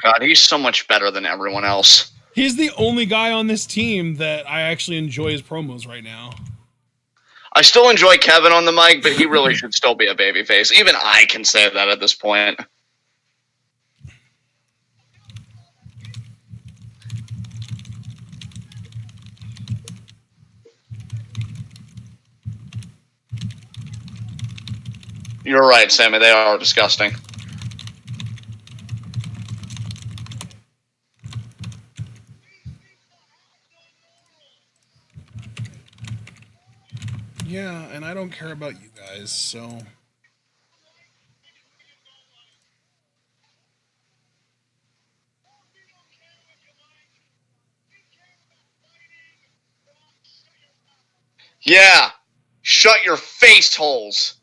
God, he's so much better than everyone else. He's the only guy on this team that I actually enjoy his promos right now. I still enjoy Kevin on the mic, but he really should still be a babyface. Even I can say that at this point. You're right, Sammy. They are disgusting. Yeah, and I don't care about you guys, so... Yeah. Shut your face holes.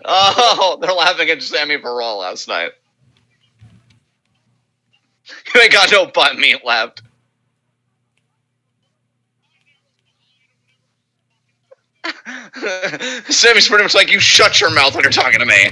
Oh, they're laughing at Sammy for Raw last night. You ain't got no butt meat left. Sammy's pretty much like, you shut your mouth when you're talking to me.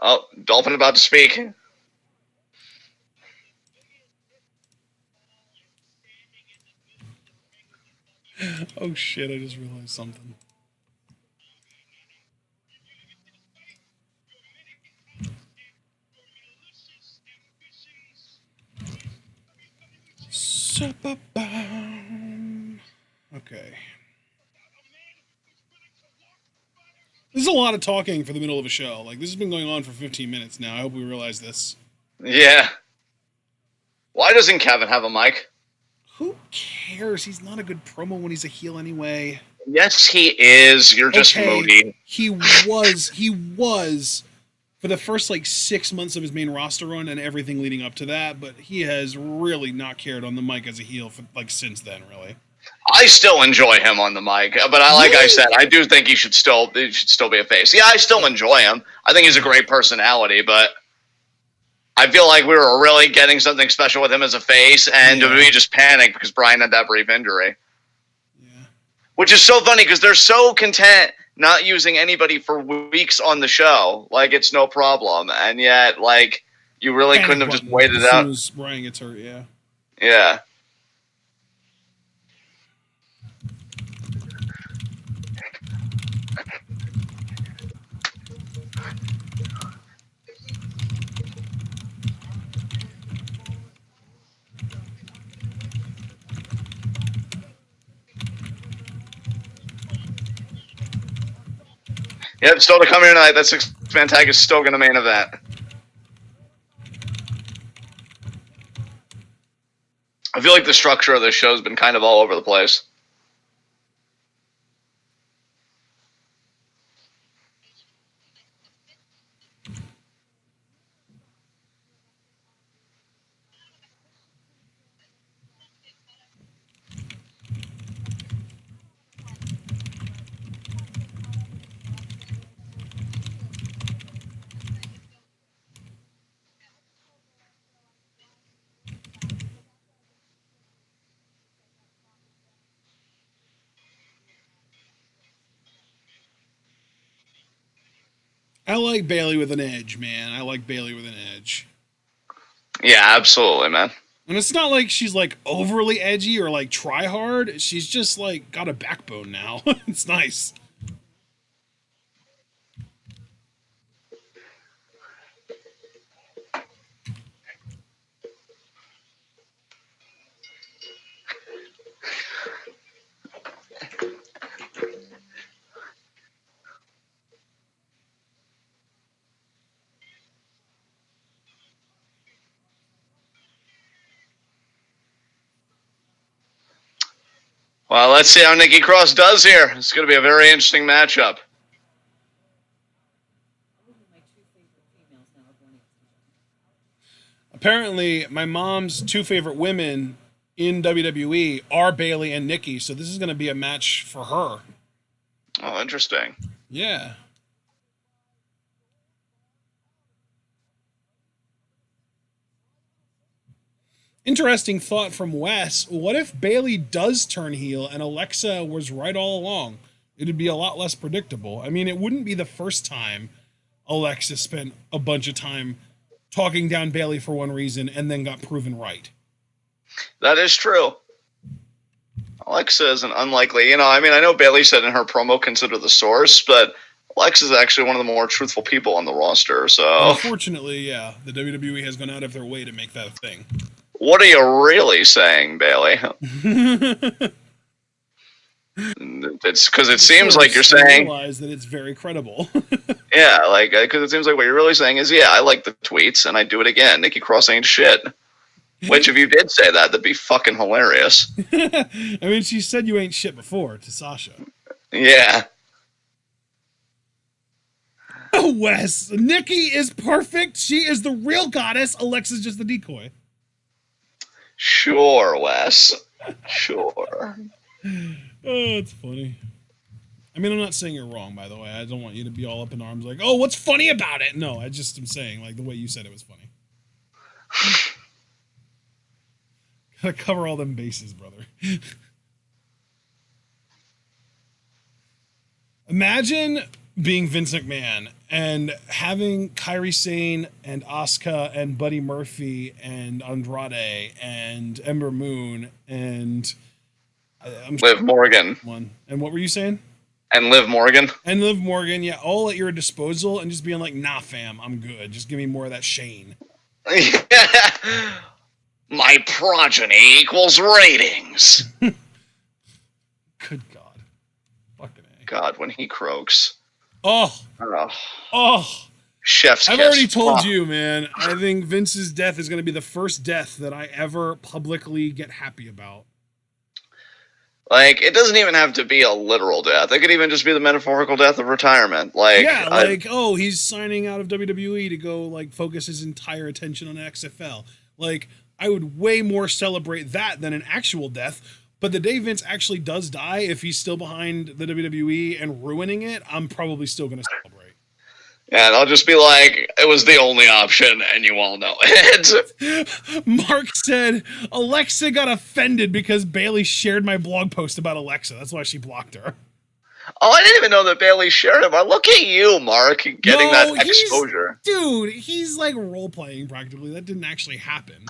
Oh, Dolphin about to speak. Oh shit, I just realized something. Okay. This is a lot of talking for the middle of a show. Like, this has been going on for 15 minutes now. I hope we realize this. Yeah. Why doesn't Kevin have a mic? Who cares? He's not a good promo when he's a heel anyway. Yes, he is. You're just moody. He was for the first like 6 months of his main roster run and everything leading up to that, but he has really not cared on the mic as a heel for like since then, really. I still enjoy him on the mic, but I said, I do think he should still be a face. Yeah, I still enjoy him. I think he's a great personality, but I feel like we were really getting something special with him as a face, and we just panicked because Brian had that brief injury. Yeah. Which is so funny because they're so content not using anybody for weeks on the show. Like, it's no problem. And yet, like, you really couldn't have just waited as out. Soon as Brian gets hurt, yeah. Yeah. Yep, still to come here tonight. That six-man tag is still going to main event. I feel like the structure of this show has been kind of all over the place. I like Bayley with an edge, man. I like Bayley with an edge. Yeah, absolutely, man. And it's not like she's like overly edgy or like try hard. She's just like got a backbone now. It's nice. Well, let's see how Nikki Cross does here. It's going to be a very interesting matchup. Apparently, my mom's two favorite women in WWE are Bayley and Nikki, so this is going to be a match for her. Oh, interesting. Yeah. Interesting thought from Wes. What if Bayley does turn heel and Alexa was right all along? It'd be a lot less predictable. I mean, it wouldn't be the first time Alexa spent a bunch of time talking down Bayley for one reason and then got proven right. That is true. Alexa is an unlikely, I know Bayley said in her promo, consider the source, but Alexa is actually one of the more truthful people on the roster, so. Unfortunately, yeah, the WWE has gone out of their way to make that a thing. What are you really saying, Bayley? It's because it seems like you're saying. Realize that it's very credible. Yeah, because it seems like what you're really saying is, yeah, I like the tweets and I do it again. Nikki Cross ain't shit. Which, if you did say that, that'd be fucking hilarious. I mean, she said you ain't shit before to Sasha. Yeah. Oh, Wes, Nikki is perfect. She is the real goddess. Alexa's just the decoy. Sure, Wes. Sure. Oh, it's funny. I mean, I'm not saying you're wrong, by the way. I don't want you to be all up in arms like, oh, what's funny about it? No, I just am saying, like, the way you said it was funny. Gotta cover all them bases, brother. Imagine being Vince McMahon and having Kairi Sane and Asuka and Buddy Murphy and Andrade and Ember Moon and Liv Morgan. One. And what were you saying? And Liv Morgan. And Liv Morgan, yeah, all at your disposal and just being like, nah, fam, I'm good. Just give me more of that Shane. My progeny equals ratings. Good God. Fucking A. God, when he croaks. Oh. Chef's kiss. I've already told you, man. I think Vince's death is going to be the first death that I ever publicly get happy about. Like, it doesn't even have to be a literal death. It could even just be the metaphorical death of retirement. Like, yeah, like, oh, he's signing out of WWE to go, like, focus his entire attention on XFL. Like, I would way more celebrate that than an actual death. But the day Vince actually does die, if he's still behind the WWE and ruining it, I'm probably still going to celebrate. Yeah, and I'll just be like, it was the only option, and you all know it. Mark said, Alexa got offended because Bayley shared my blog post about Alexa. That's why she blocked her. Oh, I didn't even know that Bayley shared it. But look at you, Mark, getting that exposure. Dude, he's like role-playing practically. That didn't actually happen.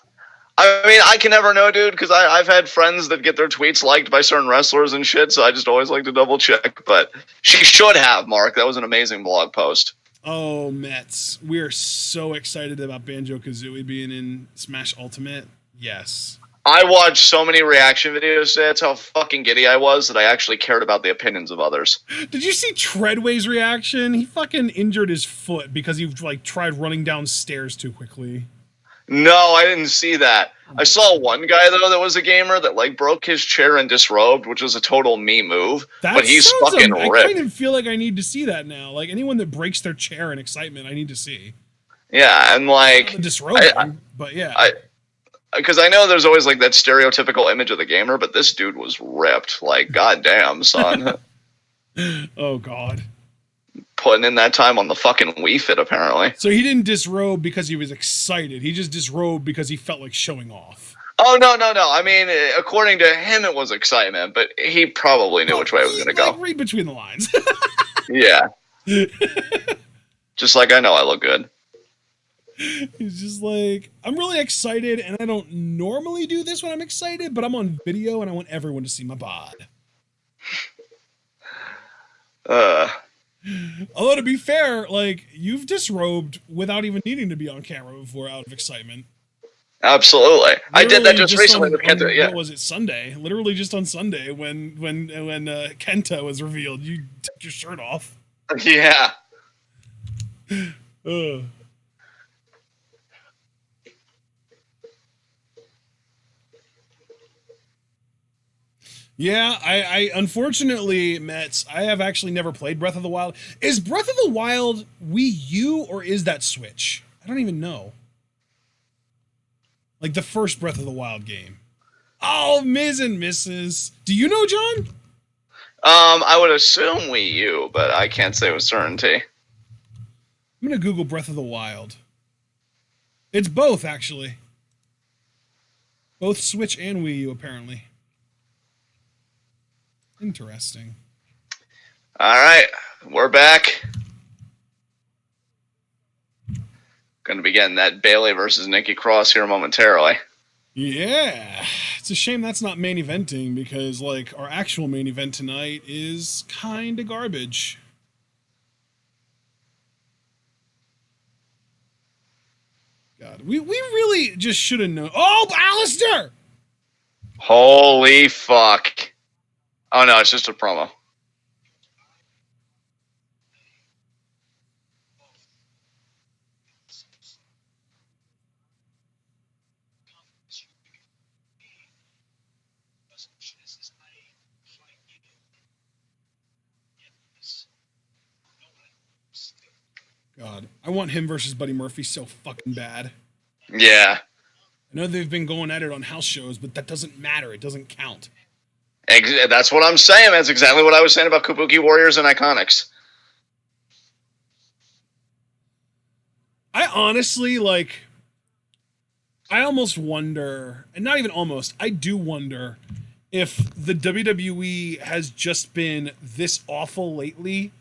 I mean, I can never know, dude, because I've had friends that get their tweets liked by certain wrestlers and shit, so I just always like to double-check. But she should have, Mark. That was an amazing blog post. Oh, Mets. We are so excited about Banjo-Kazooie being in Smash Ultimate. Yes. I watched so many reaction videos today. That's how fucking giddy I was that I actually cared about the opinions of others. Did you see Treadway's reaction? He fucking injured his foot because he like tried running downstairs too quickly. No, I didn't see that. I saw one guy, though, that was a gamer that, like, broke his chair and disrobed, which was a total me move. But he's fucking ripped. I kind of feel like I need to see that now. Like, anyone that breaks their chair in excitement, I need to see. Yeah, and, like... Not the disrobing, but yeah. Because I know there's always, like, that stereotypical image of the gamer, but this dude was ripped. Like, goddamn, son. Oh, God. Putting in that time on the fucking Wii Fit, apparently. So he didn't disrobe because he was excited. He just disrobed because he felt like showing off. Oh, no. I mean, according to him, it was excitement, but he probably knew which way it was going to go. Read between the lines. Yeah. Just like I know I look good. He's just like, I'm really excited, and I don't normally do this when I'm excited, but I'm on video, and I want everyone to see my bod. Although, to be fair, like, you've disrobed without even needing to be on camera before out of excitement. Literally. I did that just recently with Kenta, yeah. What was it, Sunday? Literally just on Sunday when Kenta was revealed, you took your shirt off. Yeah. Yeah, I unfortunately, Mets, I have actually never played Breath of the Wild. Is Breath of the Wild Wii U or is that Switch? I don't even know. Like the first Breath of the Wild game. Oh, Ms. and Mrs. Do you know, John? I would assume Wii U, but I can't say with certainty. I'm gonna Google Breath of the Wild. It's both, actually. Both Switch and Wii U, apparently. Interesting. All right, we're back. Going to be getting that Bailey versus Nikki Cross here momentarily. Yeah, it's a shame that's not main eventing because, like, our actual main event tonight is kind of garbage. God, we really just should have known. Oh, Alistair! Holy fuck. Oh, no, it's just a promo. God, I want him versus Buddy Murphy so fucking bad. Yeah. I know they've been going at it on house shows, but that doesn't matter. It doesn't count. That's what I'm saying. That's exactly what I was saying about Kabuki Warriors and Iconics. I honestly, like, I almost wonder, and not even almost, I do wonder if the WWE has just been this awful lately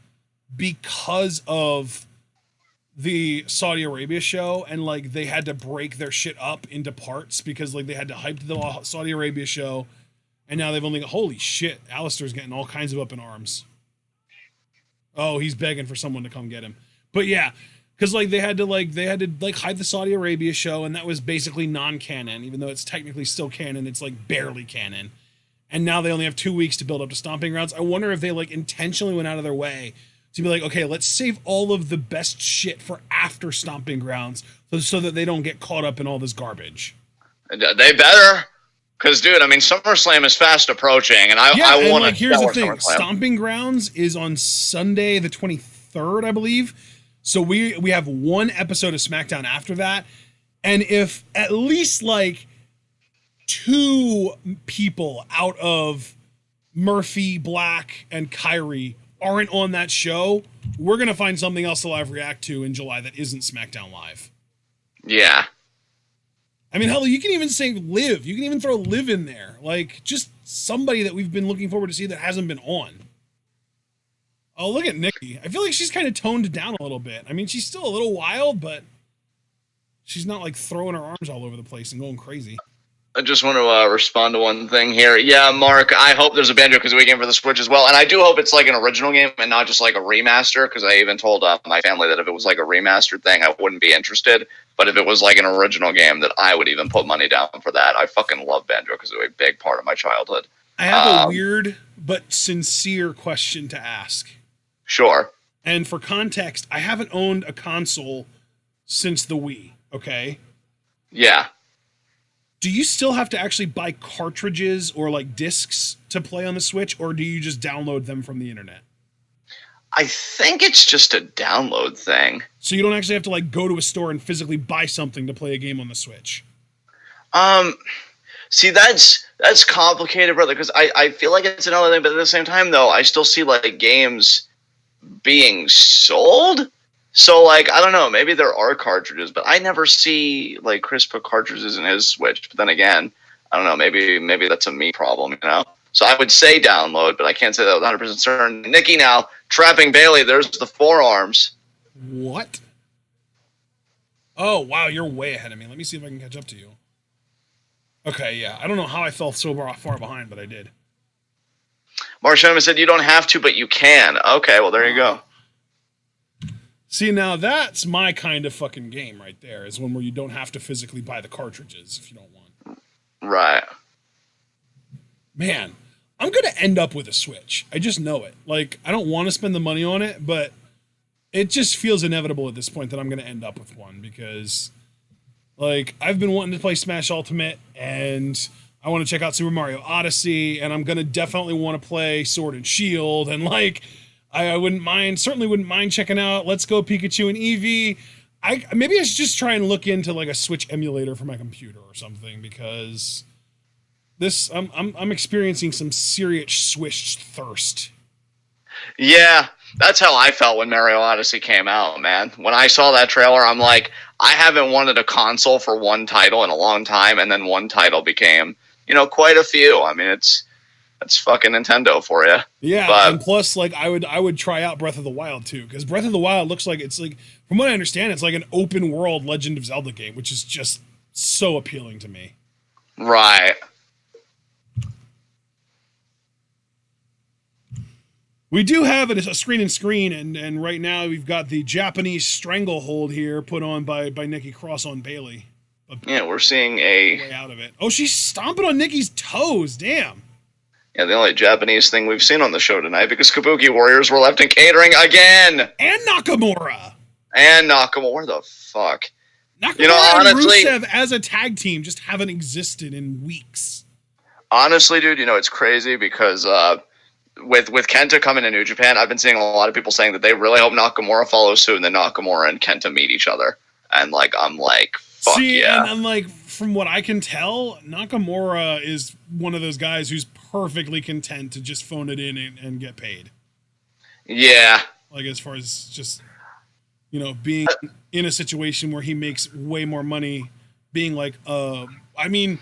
because of the Saudi Arabia show, and like they had to break their shit up into parts because like they had to hype the Saudi Arabia show, and now they've only got, holy shit, Alistair's getting all kinds of up in arms. Oh, he's begging for someone to come get him. But yeah, because like they had to hype the Saudi Arabia show, and that was basically non-canon, even though it's technically still canon. It's like barely canon, and now they only have 2 weeks to build up to Stomping Grounds. I wonder if they like intentionally went out of their way to be like, okay, let's save all of the best shit for after Stomping Grounds, so that they don't get caught up in all this garbage. They better, because dude, I mean, SummerSlam is fast approaching, and I want to. Like, here's the thing: Stomping Grounds is on Sunday the 23rd, I believe. So we have one episode of SmackDown after that, and if at least like 2 people out of Murphy, Black, and Kyrie aren't on that show, we're gonna find something else to live react to in July that isn't SmackDown Live. Yeah. I mean, hell, you can even say Liv. You can even throw Liv in there. Like, just somebody that we've been looking forward to see that hasn't been on. Oh, look at Nikki. I feel like she's kind of toned down a little bit. I mean, she's still a little wild, but she's not like throwing her arms all over the place and going crazy. I just want to respond to one thing here. Yeah, Mark, I hope there's a Banjo-Kazooie game for the Switch as well. And I do hope it's like an original game and not just like a remaster, because I even told my family that if it was like a remastered thing, I wouldn't be interested. But if it was like an original game, that I would even put money down for that. I fucking love Banjo-Kazooie, big part of my childhood. I have a weird but sincere question to ask. Sure. And for context, I haven't owned a console since the Wii, okay? Yeah. Do you still have to actually buy cartridges or like discs to play on the Switch, or do you just download them from the internet? I think it's just a download thing. So you don't actually have to like go to a store and physically buy something to play a game on the Switch? See, that's complicated, brother, because I feel like it's another thing, but at the same time, though, I still see like games being sold. So, like, I don't know, maybe there are cartridges, but I never see, like, Chris put cartridges in his Switch. But then again, I don't know, maybe that's a me problem, you know? So I would say download, but I can't say that with 100% certain. Nikki now, trapping Bailey, there's the forearms. What? Oh, wow, you're way ahead of me. Let me see if I can catch up to you. Okay, yeah, I don't know how I fell so far behind, but I did. Mark Sherman said, you don't have to, but you can. Okay, well, there you go. See, now that's my kind of fucking game right there, is one where you don't have to physically buy the cartridges if you don't want. Right. Man, I'm going to end up with a Switch. I just know it. Like, I don't want to spend the money on it, but it just feels inevitable at this point that I'm going to end up with one because, like, I've been wanting to play Smash Ultimate, and I want to check out Super Mario Odyssey, and I'm gonna definitely want to play Sword and Shield, and like, I certainly wouldn't mind checking out Let's Go Pikachu and Eevee. Maybe I should just try and look into like a Switch emulator for my computer or something, because I'm experiencing some serious Switch thirst. Yeah, that's how I felt when Mario Odyssey came out, man. When I saw that trailer, I'm like, I haven't wanted a console for one title in a long time, and then one title became, quite a few. I mean, it's fucking Nintendo for you. Yeah, and plus, like, I would try out Breath of the Wild too, because Breath of the Wild looks like it's like, from what I understand, it's like an open world Legend of Zelda game, which is just so appealing to me. Right. We do have a screen and screen, and right now we've got the Japanese stranglehold here put on by Nikki Cross on Bailey. Yeah, we're seeing a way out of it. Oh, she's stomping on Nikki's toes. Damn. Yeah, the only Japanese thing we've seen on the show tonight, because Kabuki Warriors were left in catering again. And Nakamura. Where the fuck? Nakamura and Rusev as a tag team just haven't existed in weeks. Honestly, dude, it's crazy because with Kenta coming to New Japan, I've been seeing a lot of people saying that they really hope Nakamura follows suit and then Nakamura and Kenta meet each other. And like, I'm like, fuck. See, yeah. And like, from what I can tell, Nakamura is one of those guys who's perfectly content to just phone it in and get paid. Yeah. Like, as far as just, being in a situation where he makes way more money, being like, I mean,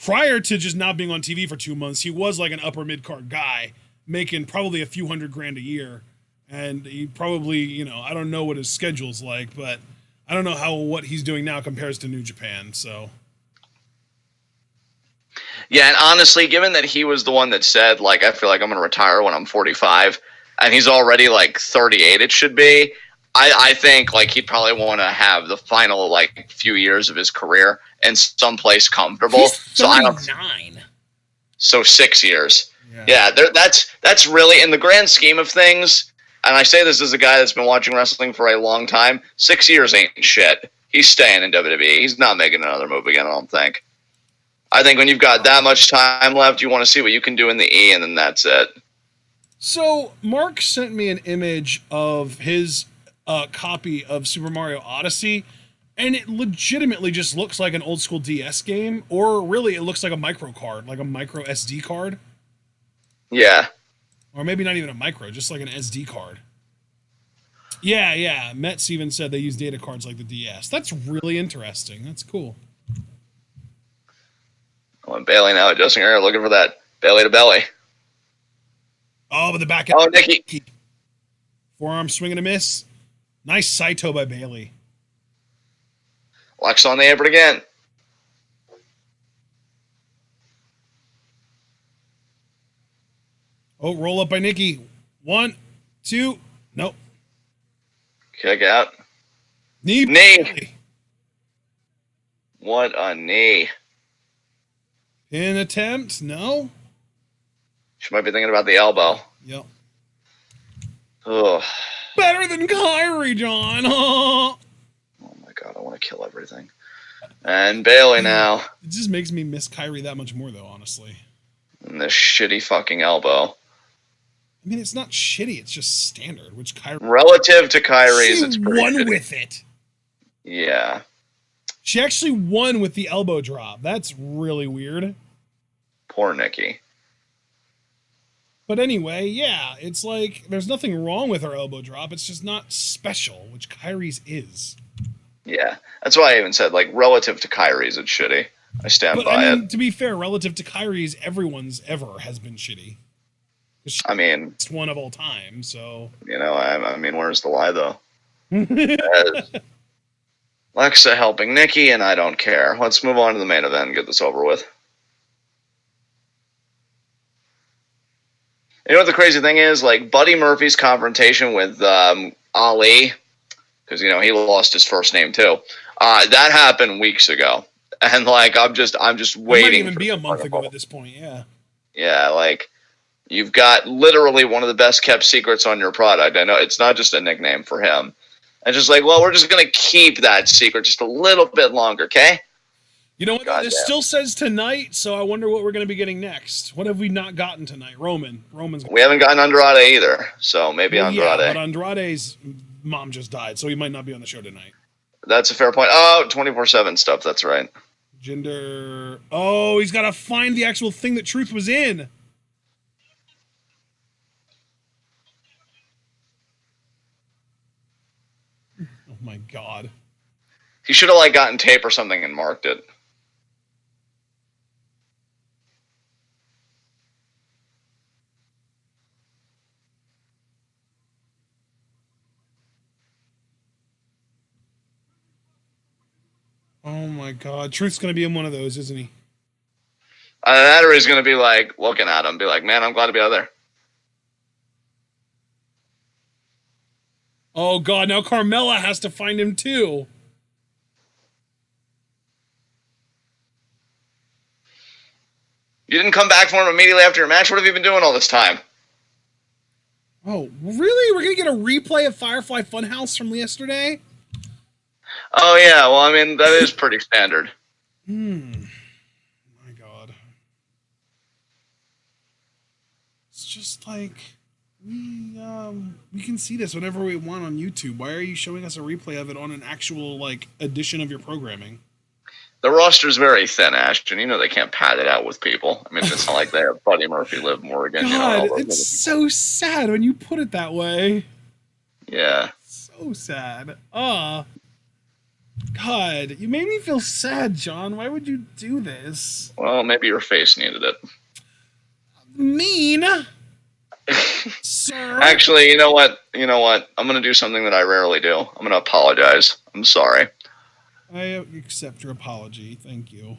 prior to just not being on TV for 2 months, he was like an upper mid-card guy, making probably a few $100,000 a year. And he probably, I don't know what his schedule's like, but I don't know what he's doing now compares to New Japan, so. Yeah, and honestly, given that he was the one that said, like, I feel like I'm going to retire when I'm 45, and he's already, like, 38, it should be, I think, like, he'd probably want to have the final, like, few years of his career in someplace comfortable. He's 39. So 6 years. Yeah, that's really, in the grand scheme of things, and I say this as a guy that's been watching wrestling for a long time, 6 years ain't shit. He's staying in WWE. He's not making another move again, I don't think. I think when you've got that much time left, you want to see what you can do in the E, and then that's it. So, Mark sent me an image of his copy of Super Mario Odyssey, and it legitimately just looks like an old school DS game, or really it looks like a micro card, like a micro SD card. Yeah. Or maybe not even a micro, just like an SD card. Yeah. Metz even said they use data cards like the DS. That's really interesting. That's cool. Oh, Bailey now adjusting her, looking for that belly to belly. Oh, but the back end. Oh, Nikki. Forearm swing and a miss. Nice Saito by Bailey. Lex on the apron again. Oh, roll up by Nikki. 1, 2, nope. Kick out. Knee. What a knee. Pin attempt, no. She might be thinking about the elbow. Yep. Ugh. Better than Kyrie, John. Oh my god, I want to kill everything. And Bailey now. It just makes me miss Kyrie that much more, though, honestly. And this shitty fucking elbow. I mean, it's not shitty, it's just standard, which Kyrie... Relative to Kyrie's, it's pretty won shitty. with it. Yeah. She actually won with the elbow drop. That's really weird. Poor Nikki. But anyway, yeah, it's like there's nothing wrong with her elbow drop. It's just not special, which Kyrie's is. Yeah, that's why I even said, like, relative to Kyrie's, it's shitty. I stand by it. To be fair, relative to Kyrie's, everyone's ever has been shitty. I mean, it's one of all time, so. I mean, where's the lie, though? Lexa helping Nikki, and I don't care. Let's move on to the main event and get this over with. You know what the crazy thing is? Like, Buddy Murphy's confrontation with Ali, because, he lost his first name, too. That happened weeks ago. And, like, I'm just waiting. It might even be a month ago at this point, yeah. Yeah, like, you've got literally one of the best-kept secrets on your product. I know it's not just a nickname for him. And just like, well, we're just going to keep that secret just a little bit longer, okay? You know what? This Goddamn. still says tonight, so I wonder what we're going to be getting next. What have we not gotten tonight? Roman's. We haven't gotten Andrade either, so maybe Andrade. Yeah, but Andrade's mom just died, so he might not be on the show tonight. That's a fair point. Oh, 24/7 stuff. That's right. Jinder. Oh, he's got to find the actual thing that Truth was in. Oh my God. He should have gotten tape or something and marked it. Oh my God. Truth's going to be in one of those, isn't he? That or he's going to be looking at him, be like, man, I'm glad to be out there. Oh God, now Carmella has to find him too. You didn't come back for him immediately after your match? What have you been doing all this time? Oh, really? We're going to get a replay of Firefly Funhouse from yesterday? Oh, yeah. Well, I mean, that is pretty standard. My God. It's just we can see this whenever we want on YouTube. Why are you showing us a replay of it on an actual, edition of your programming? The roster's very thin, Ashton. You know they can't pad it out with people. I mean, it's not like they have Buddy Murphy, Liv Morgan. God, it's so sad when you put it that way. Yeah. So sad. God, you made me feel sad, John. Why would you do this? Well, maybe your face needed it. Mean. Sir. Actually, you know what? I'm going to do something that I rarely do. I'm going to apologize. I'm sorry. I accept your apology. Thank you.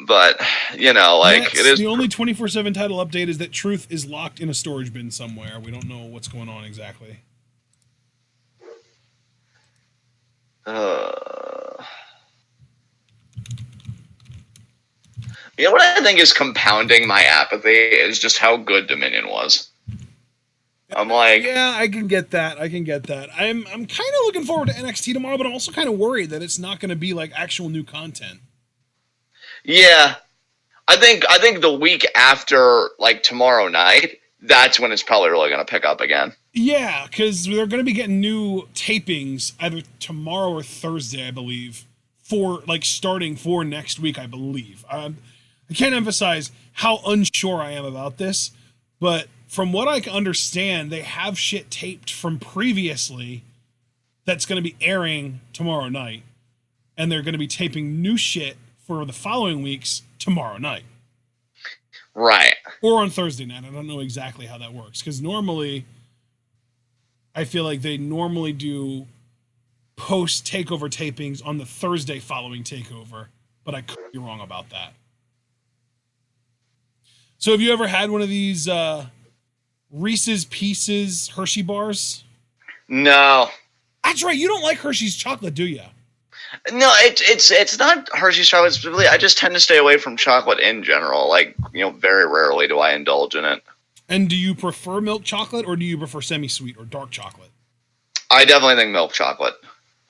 But, it is... The only 24/7 title update is that Truth is locked in a storage bin somewhere. We don't know what's going on exactly. You know what I think is compounding my apathy is just how good Dominion was. I'm yeah, I can get that. I'm kind of looking forward to NXT tomorrow, but I'm also kind of worried that it's not going to be actual new content. Yeah, I think the week after tomorrow night, that's when it's probably really going to pick up again. Yeah, because they're going to be getting new tapings either tomorrow or Thursday, I believe, for starting for next week, I believe. I can't emphasize how unsure I am about this, but from what I can understand, they have shit taped from previously that's going to be airing tomorrow night, and they're going to be taping new shit for the following weeks tomorrow night. Right. Or on Thursday night. I don't know exactly how that works, because normally I feel like they normally do post takeover tapings on the Thursday following takeover, but I could be wrong about that. So have you ever had one of these Reese's Pieces Hershey bars? No. That's right. You don't like Hershey's chocolate, do you? No, it's not Hershey's chocolate specifically. I just tend to stay away from chocolate in general. Very rarely do I indulge in it. And do you prefer milk chocolate or do you prefer semi-sweet or dark chocolate? I definitely think milk chocolate.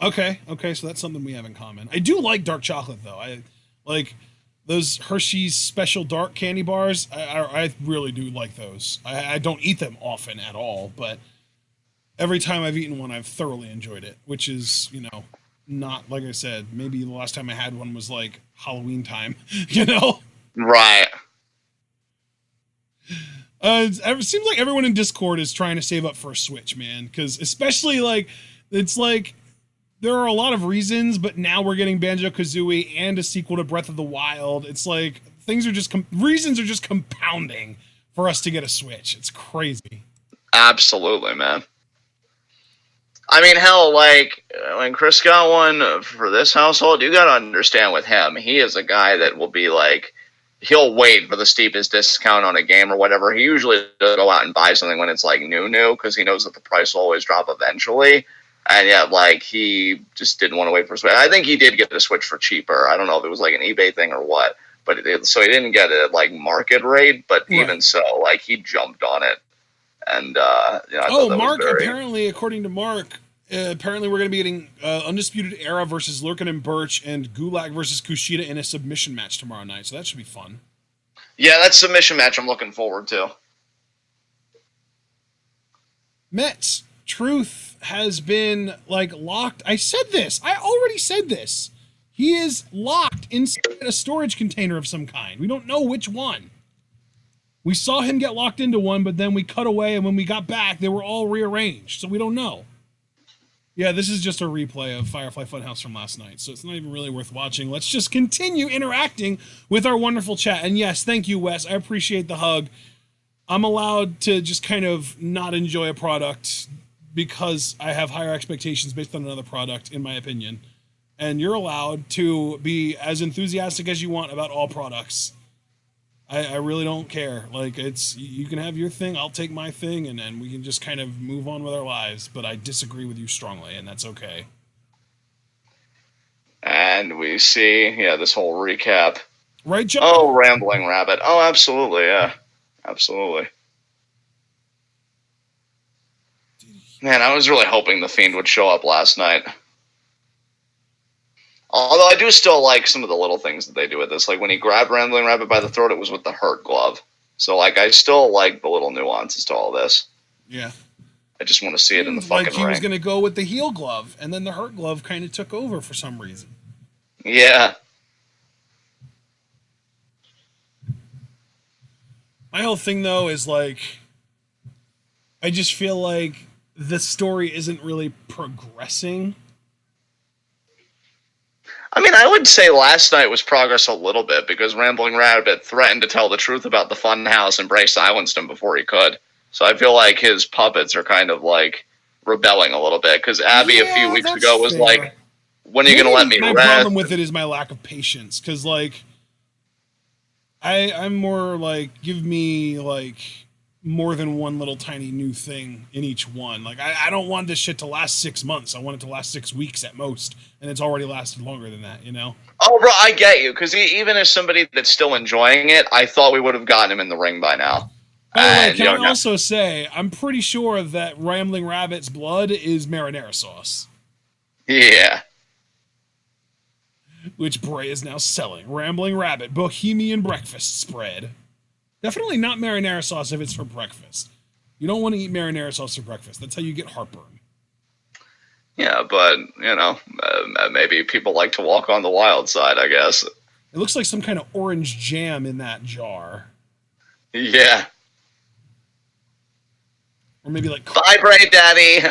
Okay, so that's something we have in common. I do like dark chocolate, though. I like those Hershey's special dark candy bars. I really do like those. I don't eat them often at all, but every time I've eaten one, I've thoroughly enjoyed it, which is, not, like I said, maybe the last time I had one was Halloween time, Right. It seems like everyone in Discord is trying to save up for a Switch, man, because especially it's there are a lot of reasons, but now we're getting Banjo-Kazooie and a sequel to Breath of the Wild. It's things are just reasons are just compounding for us to get a Switch. It's crazy. Absolutely, man. I mean, hell, when Chris got one for this household, you got to understand with him, he is a guy that will be he'll wait for the steepest discount on a game or whatever. He usually does go out and buy something when it's new because he knows that the price will always drop eventually. And yeah, he just didn't want to wait for a Switch. I think he did get the Switch for cheaper. I don't know if it was an eBay thing or what, but so he didn't get it at market rate. But right. Even so, he jumped on it, and I Mark apparently, according to Mark, Apparently, we're going to be getting Undisputed Era versus Lurkin and Birch and Gulak versus Kushida in a submission match tomorrow night. So that should be fun. Yeah, that's a submission match I'm looking forward to. Mets, Truth has been locked. I said this. I already said this. He is locked inside a storage container of some kind. We don't know which one. We saw him get locked into one, but then we cut away, and when we got back, they were all rearranged. So we don't know. Yeah, this is just a replay of Firefly Funhouse from last night, so it's not even really worth watching. Let's just continue interacting with our wonderful chat. And yes, thank you, Wes. I appreciate the hug. I'm allowed to just kind of not enjoy a product because I have higher expectations based on another product, in my opinion. And you're allowed to be as enthusiastic as you want about all products. I really don't care. You can have your thing, I'll take my thing, and then we can just kind of move on with our lives. But I disagree with you strongly, and that's okay. And we see, this whole recap. Right, John? Oh, Rambling Rabbit. Oh, absolutely, yeah. Absolutely. Man, I was really hoping The Fiend would show up last night. Although I do still like some of the little things that they do with this. Like when he grabbed Rambling Rabbit by the throat, it was with the hurt glove. So, I still like the little nuances to all this. Yeah. I just want to see it in the fucking ring. He was going to go with the heel glove, and then the hurt glove kind of took over for some reason. Yeah. My whole thing, though, is I just feel like the story isn't really progressing. I mean, I would say last night was progress a little bit because Rambling Rabbit threatened to tell the truth about the Funhouse and Bray silenced him before he could. So I feel like his puppets are kind of rebelling a little bit because Abby a few weeks ago was fair. When are you going to let me rest? My problem with it is my lack of patience because I'm more give me more than one little tiny new thing in each one. I don't want this shit to last 6 months. I want it to last 6 weeks at most, and it's already lasted longer than that, you know? Oh, bro, I get you, because even as somebody that's still enjoying it, I thought we would have gotten him in the ring by now. By the way, can I also say, I'm pretty sure that Rambling Rabbit's blood is marinara sauce. Yeah. Which Bray is now selling. Rambling Rabbit Bohemian Breakfast Spread. Definitely not marinara sauce if it's for breakfast. You don't want to eat marinara sauce for breakfast. That's how you get heartburn. Yeah, but, maybe people like to walk on the wild side, I guess. It looks like some kind of orange jam in that jar. Yeah. Or maybe Bye, Bray Daddy!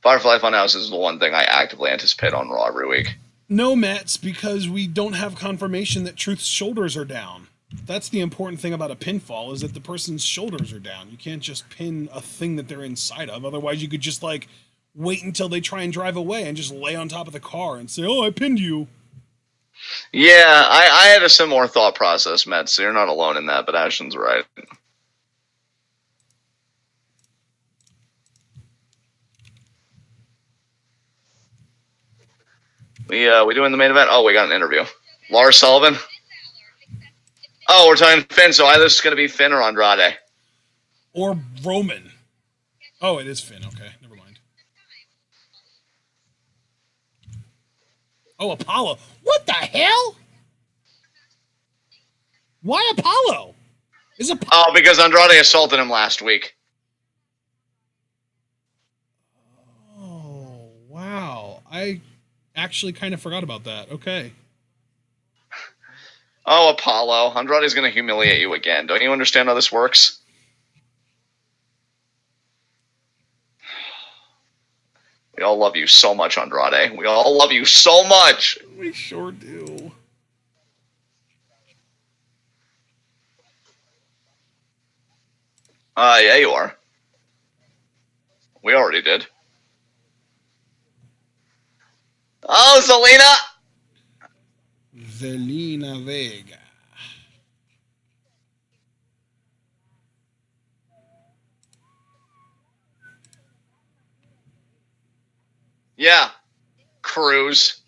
Firefly Funhouse is the one thing I actively anticipate on Raw every week. No, Mets, because we don't have confirmation that Truth's shoulders are down. That's the important thing about a pinfall, is that the person's shoulders are down. You can't just pin a thing that they're inside of. Otherwise, you could just, wait until they try and drive away and just lay on top of the car and say, oh, I pinned you. Yeah, I had a similar thought process, Matt, so you're not alone in that, but Ashton's right. We doing the main event? Oh, we got an interview. Lars Sullivan? Oh, we're talking Finn, so either this is going to be Finn or Andrade. Or Roman. Oh, it is Finn. Okay, never mind. Oh, Apollo. What the hell? Why Apollo? Oh, because Andrade assaulted him last week. Oh, wow. I actually kind of forgot about that. Okay. Oh, Apollo. Andrade's going to humiliate you again. Don't you understand how this works? We all love you so much, Andrade. We all love you so much. We sure do. Yeah, you are. We already did. Oh, Zelina Vega. Yeah. Cruz.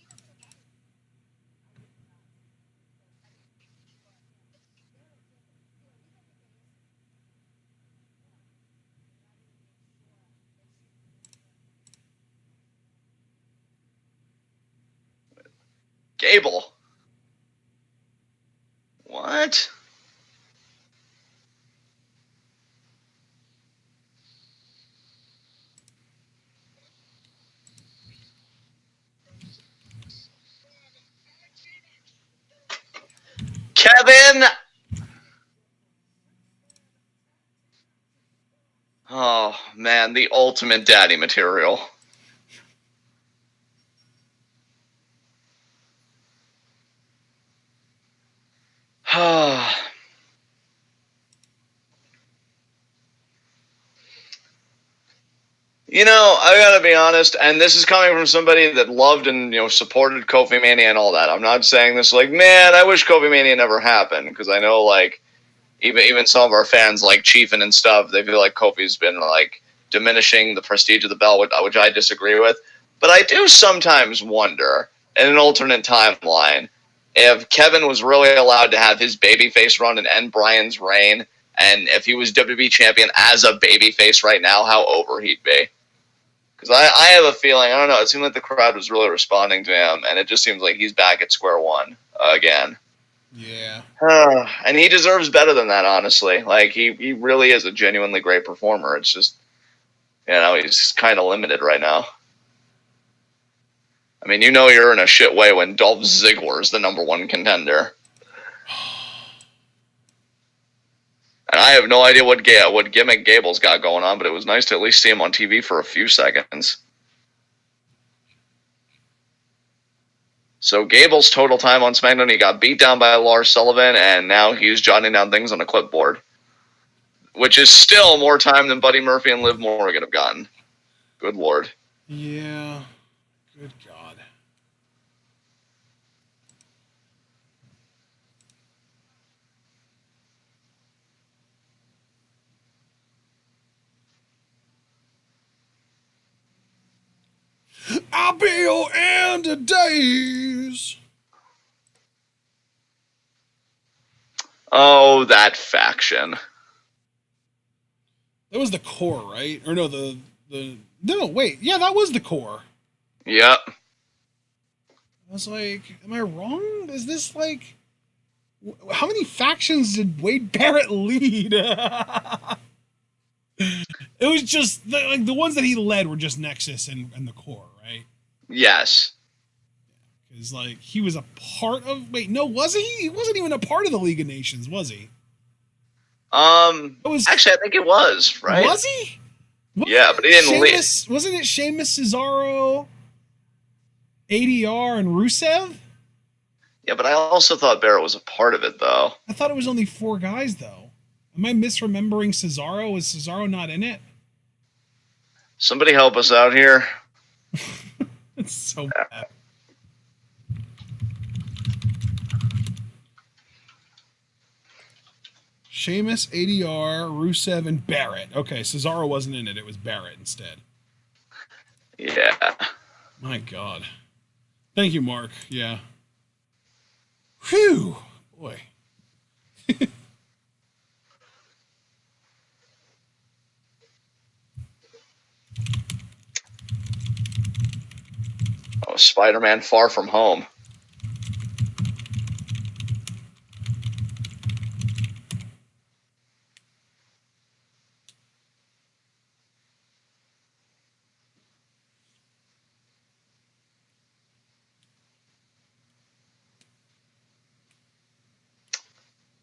Gable. What? Kevin. Oh man, the ultimate daddy material. You know, I gotta be honest, and this is coming from somebody that loved and supported Kofi Mania and all that. I'm not saying this like, man, I wish Kofi Mania never happened, because I know like even some of our fans like Chiefin and stuff, they feel like Kofi's been like diminishing the prestige of the belt, which I disagree with. But I do sometimes wonder, in an alternate timeline, if Kevin was really allowed to have his babyface run and end Bryan's reign, and if he was WWE champion as a babyface right now, how over he'd be. Because I have a feeling, I don't know, it seemed like the crowd was really responding to him, and it just seems like he's back at square one again. Yeah. And he deserves better than that, honestly. Like, he really is a genuinely great performer. It's just, he's kind of limited right now. I mean, you're in a shit way when Dolph Ziggler is the #1 contender. And I have no idea what gimmick Gable's got going on, but it was nice to at least see him on TV for a few seconds. So Gable's total time on SmackDown, he got beat down by Lars Sullivan, and now he's jotting down things on a clipboard, which is still more time than Buddy Murphy and Liv Morgan have gotten. Good Lord. Yeah. Good God. I'll be your end of days. Oh, that faction. That was the core, right? Or no, no, wait. Yeah, that was the core. Yep. I was like, am I wrong? Is this like, how many factions did Wade Barrett lead? It was just the ones that he led were just Nexus and the core, right? Yes. Because like he was a part of. Wait, no, was he? He wasn't even a part of the League of Nations, was he? Actually, I think it was, right? Was he? Yeah, but he didn't lead. Wasn't it Sheamus, Cesaro, ADR, and Rusev? Yeah, but I also thought Barrett was a part of it, though. I thought it was only 4 guys, though. Am I misremembering Cesaro? Was Cesaro not in it? Somebody help us out here. It's so bad. Sheamus, ADR, Rusev, and Barrett. Okay, Cesaro wasn't in it. It was Barrett instead. Yeah. My God. Thank you, Mark. Yeah. Whew. Boy. Oh, Spider-Man Far From Home.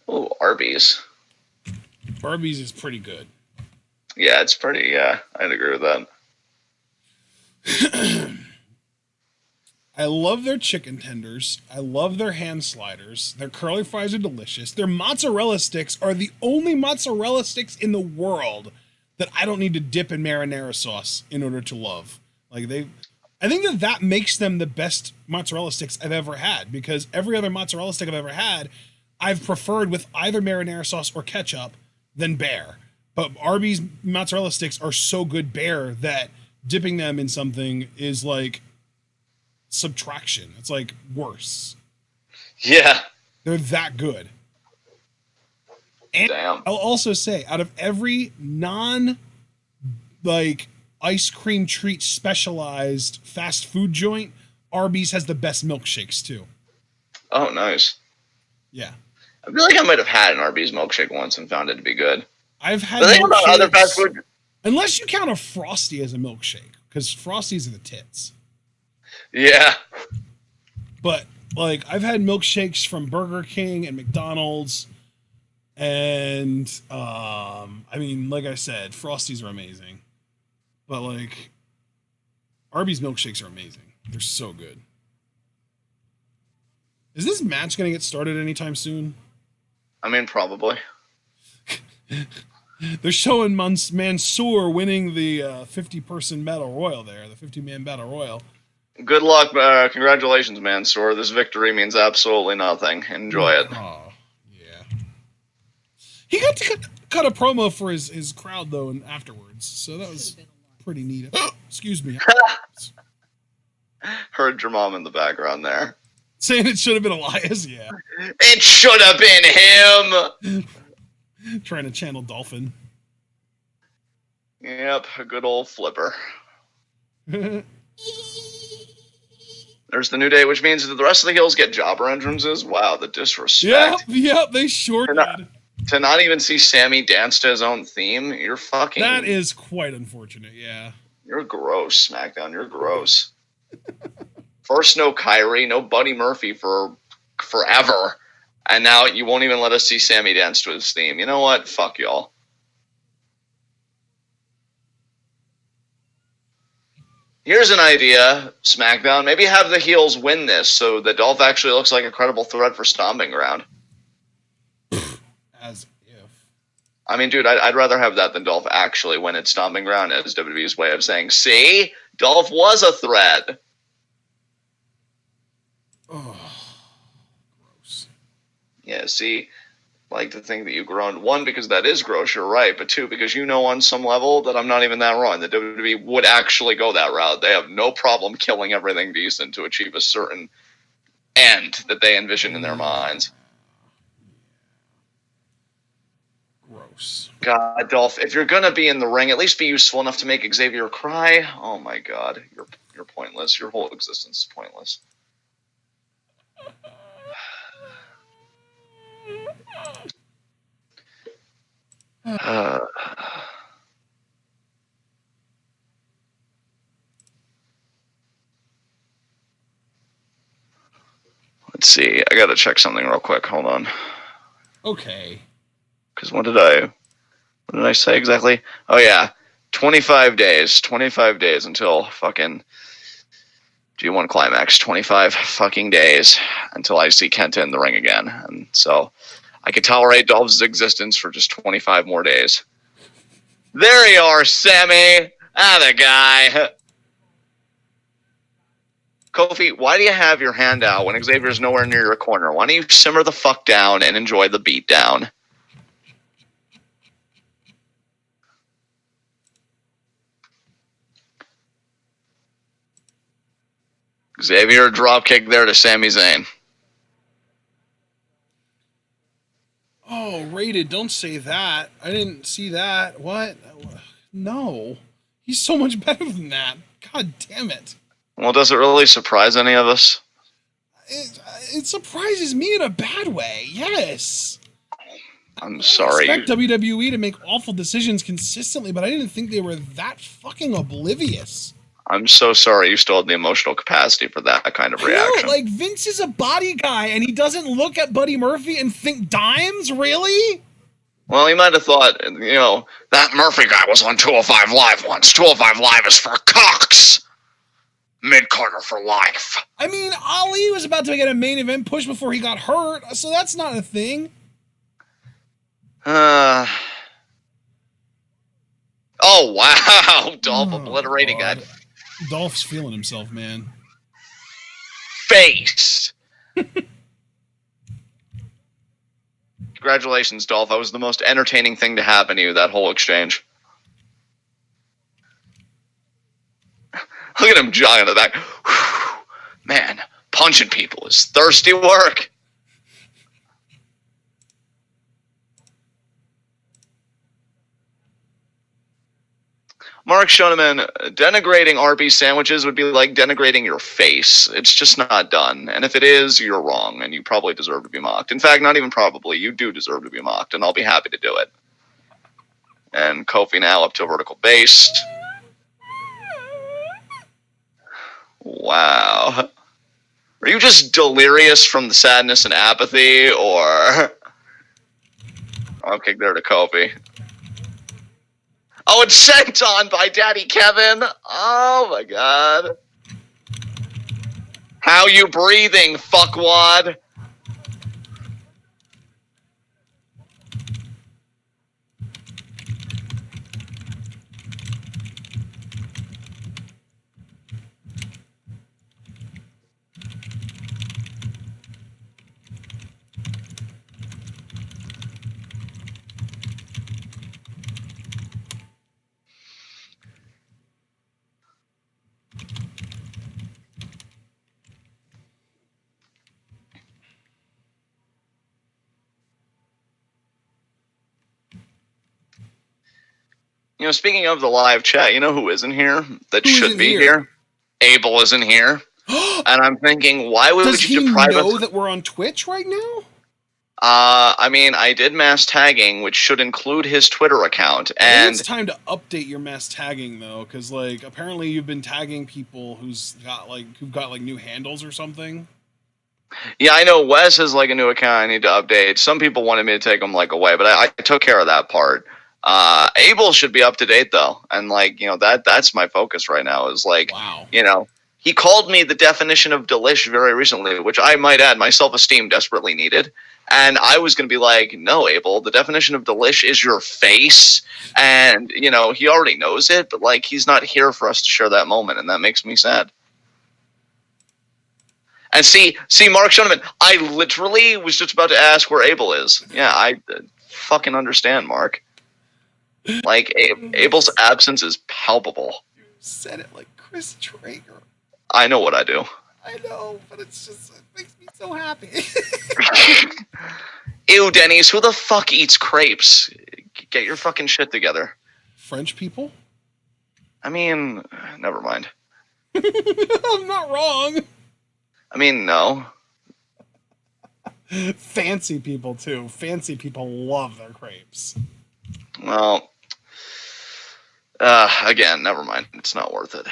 Oh, Arby's. Arby's is pretty good. Yeah, it's pretty, yeah, I'd agree with that. I love their chicken tenders. I love their ham sliders. Their curly fries are delicious. Their mozzarella sticks are the only mozzarella sticks in the world that I don't need to dip in marinara sauce in order to love. Like I think that makes them the best mozzarella sticks I've ever had, because every other mozzarella stick I've ever had, I've preferred with either marinara sauce or ketchup than bare. But Arby's mozzarella sticks are so good bare that dipping them in something is like subtraction. It's like worse. Yeah. They're that good. And damn. I'll also say, out of every non like ice cream treat specialized fast food joint, Arby's has the best milkshakes too. Oh, nice. Yeah. I feel like I might have had an Arby's milkshake once and found it to be good. I've had The thing about other fast milkshakes, food, unless you count a Frosty as a milkshake, because Frosties are the tits. yeah. But like, I've had milkshakes from Burger King and McDonald's, and I mean, like I said, Frosties are amazing. But like, Arby's milkshakes are amazing. They're so good. Is this match going to get started anytime soon? I mean, probably. They're showing Mansoor winning the 50-person battle royal there, the 50-man battle royal. Good luck. Congratulations, Mansoor. This victory means absolutely nothing. Enjoy it. Oh, yeah. He got to cut a promo for his crowd, though, and afterwards. So that was pretty neat. Excuse me. Heard your mom in the background there. Saying it should have been Elias, yeah. It should have been him! Trying to channel Dolphin. Yep, a good old flipper. There's the New Day, which means that the rest of the heels get jobber entrances. Wow, the disrespect. Yep, they sure did. To not even see Sammy dance to his own theme, you're fucking... That is quite unfortunate, yeah. You're gross, SmackDown. You're gross. First, no Kyrie, no Buddy Murphy for forever. And now you won't even let us see Sammy dance to his theme. You know what? Fuck y'all. Here's an idea, SmackDown. Maybe have the heels win this so that Dolph actually looks like a credible threat for Stomping Ground. As if. I mean, dude, I'd rather have that than Dolph actually win at Stomping Ground as WWE's way of saying, see? Dolph was a threat. Oh, gross. Yeah, see? Like to think that you groaned. One, because that is gross, you're right. But two, because you know on some level that I'm not even that wrong. The WWE would actually go that route. They have no problem killing everything decent to achieve a certain end that they envision in their minds. Gross. God, Dolph, if you're gonna be in the ring, at least be useful enough to make Xavier cry. Oh my God, you're pointless. Your whole existence is pointless. Let's see. I gotta check something real quick. Hold on. Okay. Because what did I say exactly? Oh yeah, 25 days. 25 days until fucking G1 Climax. 25 fucking days until I see Kenta in the ring again. And so I could tolerate Dolph's existence for just 25 more days. There you are, Sammy. The guy. Kofi, why do you have your hand out when Xavier's nowhere near your corner? Why don't you simmer the fuck down and enjoy the beatdown? Xavier dropkick there to Sami Zayn. Oh, rated. Don't say that. I didn't see that. What? No. He's so much better than that. God damn it. Well, does it really surprise any of us? It surprises me in a bad way. Yes. I'm sorry. I expect WWE to make awful decisions consistently, but I didn't think they were that fucking oblivious. I'm so sorry you still had the emotional capacity for that kind of reaction. No, like Vince is a body guy and he doesn't look at Buddy Murphy and think dimes, really? Well, he might have thought, that Murphy guy was on 205 Live once. 205 Live is for cocks. Mid-Carter for life. I mean, Ali was about to get a main event push before he got hurt, so that's not a thing. Oh, wow. Dolph obliterating that Dolph's feeling himself, man. Face. Congratulations, Dolph. That was the most entertaining thing to happen to you, that whole exchange. Look at him jogging to the back. Whew. Man, punching people is thirsty work. I'm Mark Schoeneman, denigrating Arby's sandwiches would be like denigrating your face. It's just not done. And if it is, you're wrong, and you probably deserve to be mocked. In fact, not even probably. You do deserve to be mocked, and I'll be happy to do it. And Kofi now up to a vertical base. Wow. Are you just delirious from the sadness and apathy, or... I'll kick there to Kofi. Oh, it's sent on by Daddy Kevin. Oh, my God. How you breathing, fuckwad? You know, speaking of the live chat, you know who isn't here that should be here? Abel isn't here. And I'm thinking, why would Does you he deprive know us? that we're on Twitch right now? I mean, I did mass tagging, which should include his Twitter account. I And think it's time to update your mass tagging though, because like apparently you've been tagging people who've got like new handles or something. yeah, I know Wes has like a new account I need to update. Some people wanted me to take them like away, but I took care of that part. Abel should be up to date though, and like, you know, that's my focus right now is like, Wow. you know, he called me the definition of delish very recently, which I might add my self-esteem desperately needed. And I was going to be like, no, Abel, the definition of delish is your face. And, you know, he already knows it, but like, he's not here for us to share that moment. And that makes me sad. And see, Mark Schoeneman, I literally was just about to ask where Abel is. Yeah, I fucking understand, Mark. Like, Abel's absence is palpable. You said it like Chris Traeger. I know what I do. I know, but it makes me so happy. Ew, Denny's, who the fuck eats crepes? Get your fucking shit together. French people? I mean, never mind. I'm not wrong. I mean, no. Fancy people, too. Fancy people love their crepes. Well, again, never mind. It's not worth it.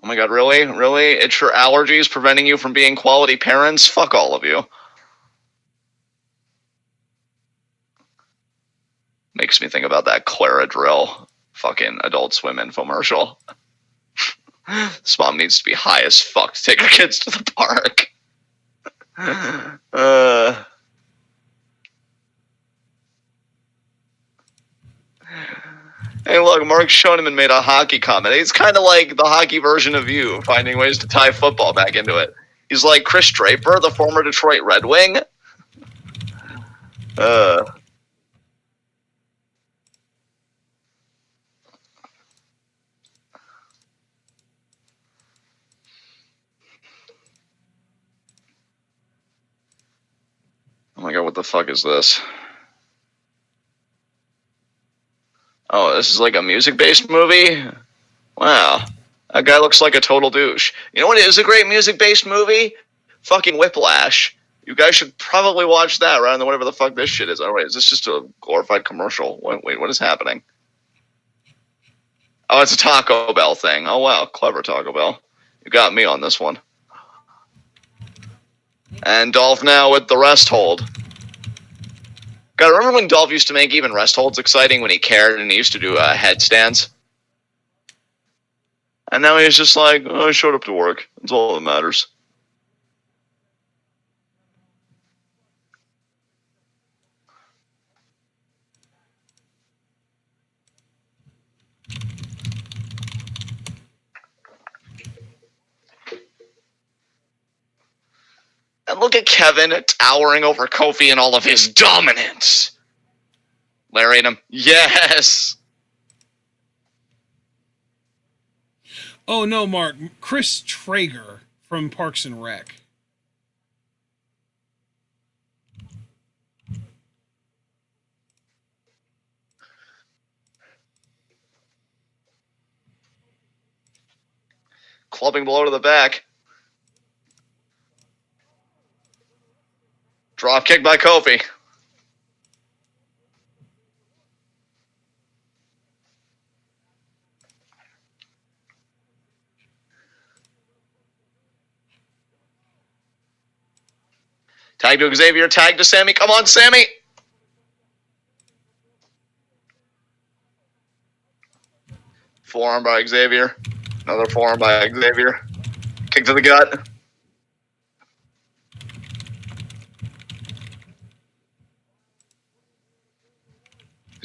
Oh my God, really? Really? It's your allergies preventing you from being quality parents? Fuck all of you. Makes me think about that Clara Drill fucking Adult Swim infomercial. This mom needs to be high as fuck to take her kids to the park. Hey, look, Mark Schoeneman made a hockey comment. It's kind of like the hockey version of you, finding ways to tie football back into it. He's like Chris Draper, the former Detroit Red Wing. Oh my God, what the fuck is this? Oh, this is like a music-based movie? Wow. That guy looks like a total douche. You know what is a great music-based movie? Fucking Whiplash. You guys should probably watch that rather than whatever the fuck this shit is. Oh, wait, is this just a glorified commercial? Wait, what is happening? Oh, it's a Taco Bell thing. Oh, wow, clever Taco Bell. You got me on this one. And Dolph now with the rest hold. God, remember when Dolph used to make even rest holds exciting when he cared and he used to do headstands? And now he's just like, oh, I showed up to work. That's all that matters. And look at Kevin towering over Kofi and all of his dominance. Lariat him. Yes. Oh no, Mark. Chris Traeger from Parks and Rec. clubbing blow to the back. Drop kick by Kofi. Tag to Xavier, tag to Sammy. Come on, Sammy. Forearm by Xavier. Another forearm by Xavier. Kick to the gut.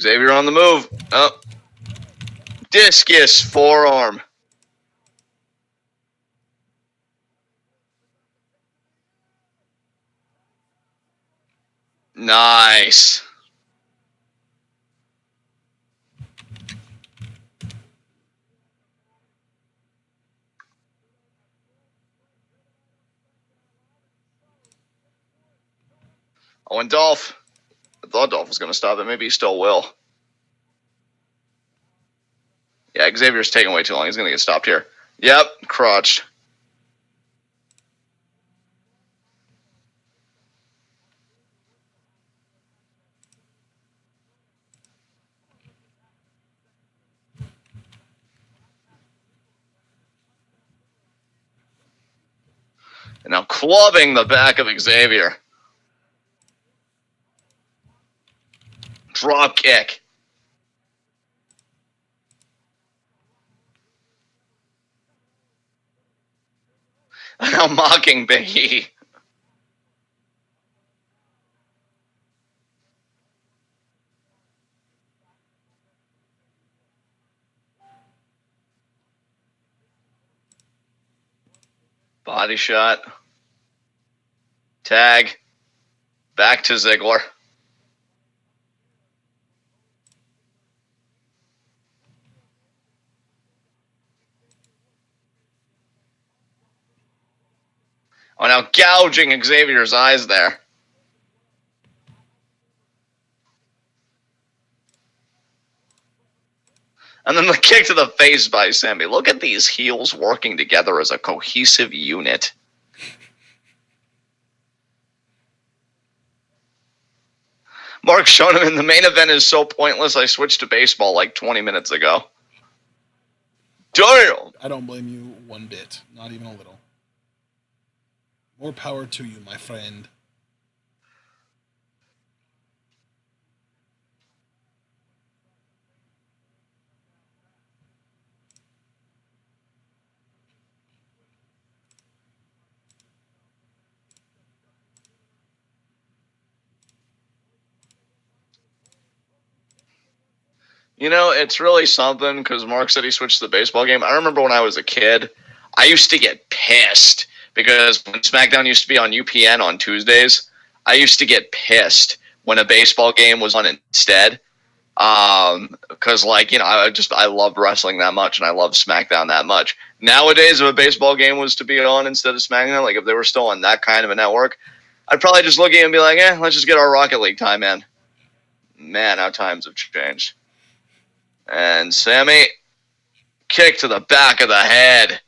Xavier on the move. Oh. Discus forearm. Nice. Oh, and Dolph. I thought Dolph was going to stop it. Maybe he still will. Yeah, Xavier's taking way too long. He's going to get stopped here. Yep, crotched. And now clubbing the back of Xavier. Drop kick. Now mocking Big E. Body shot. Tag. Back to Ziggler. Oh, now gouging Xavier's eyes there. And then the kick to the face by Sammy. Look at these heels working together as a cohesive unit. Mark showing him in the main event is so pointless, I switched to baseball like 20 minutes ago. Damn! I don't blame you one bit. Not even a little. More power to you, my friend. You know, it's really something because Mark said he switched to the baseball game. I remember when I was a kid, I used to get pissed because when SmackDown used to be on UPN on Tuesdays, I used to get pissed when a baseball game was on instead. Because I love wrestling that much and I love SmackDown that much. Nowadays, if a baseball game was to be on instead of SmackDown, like if they were still on that kind of a network, I'd probably just look at it and be like, let's just get our Rocket League time in. Man, how times have changed. And Sammy, kick to the back of the head.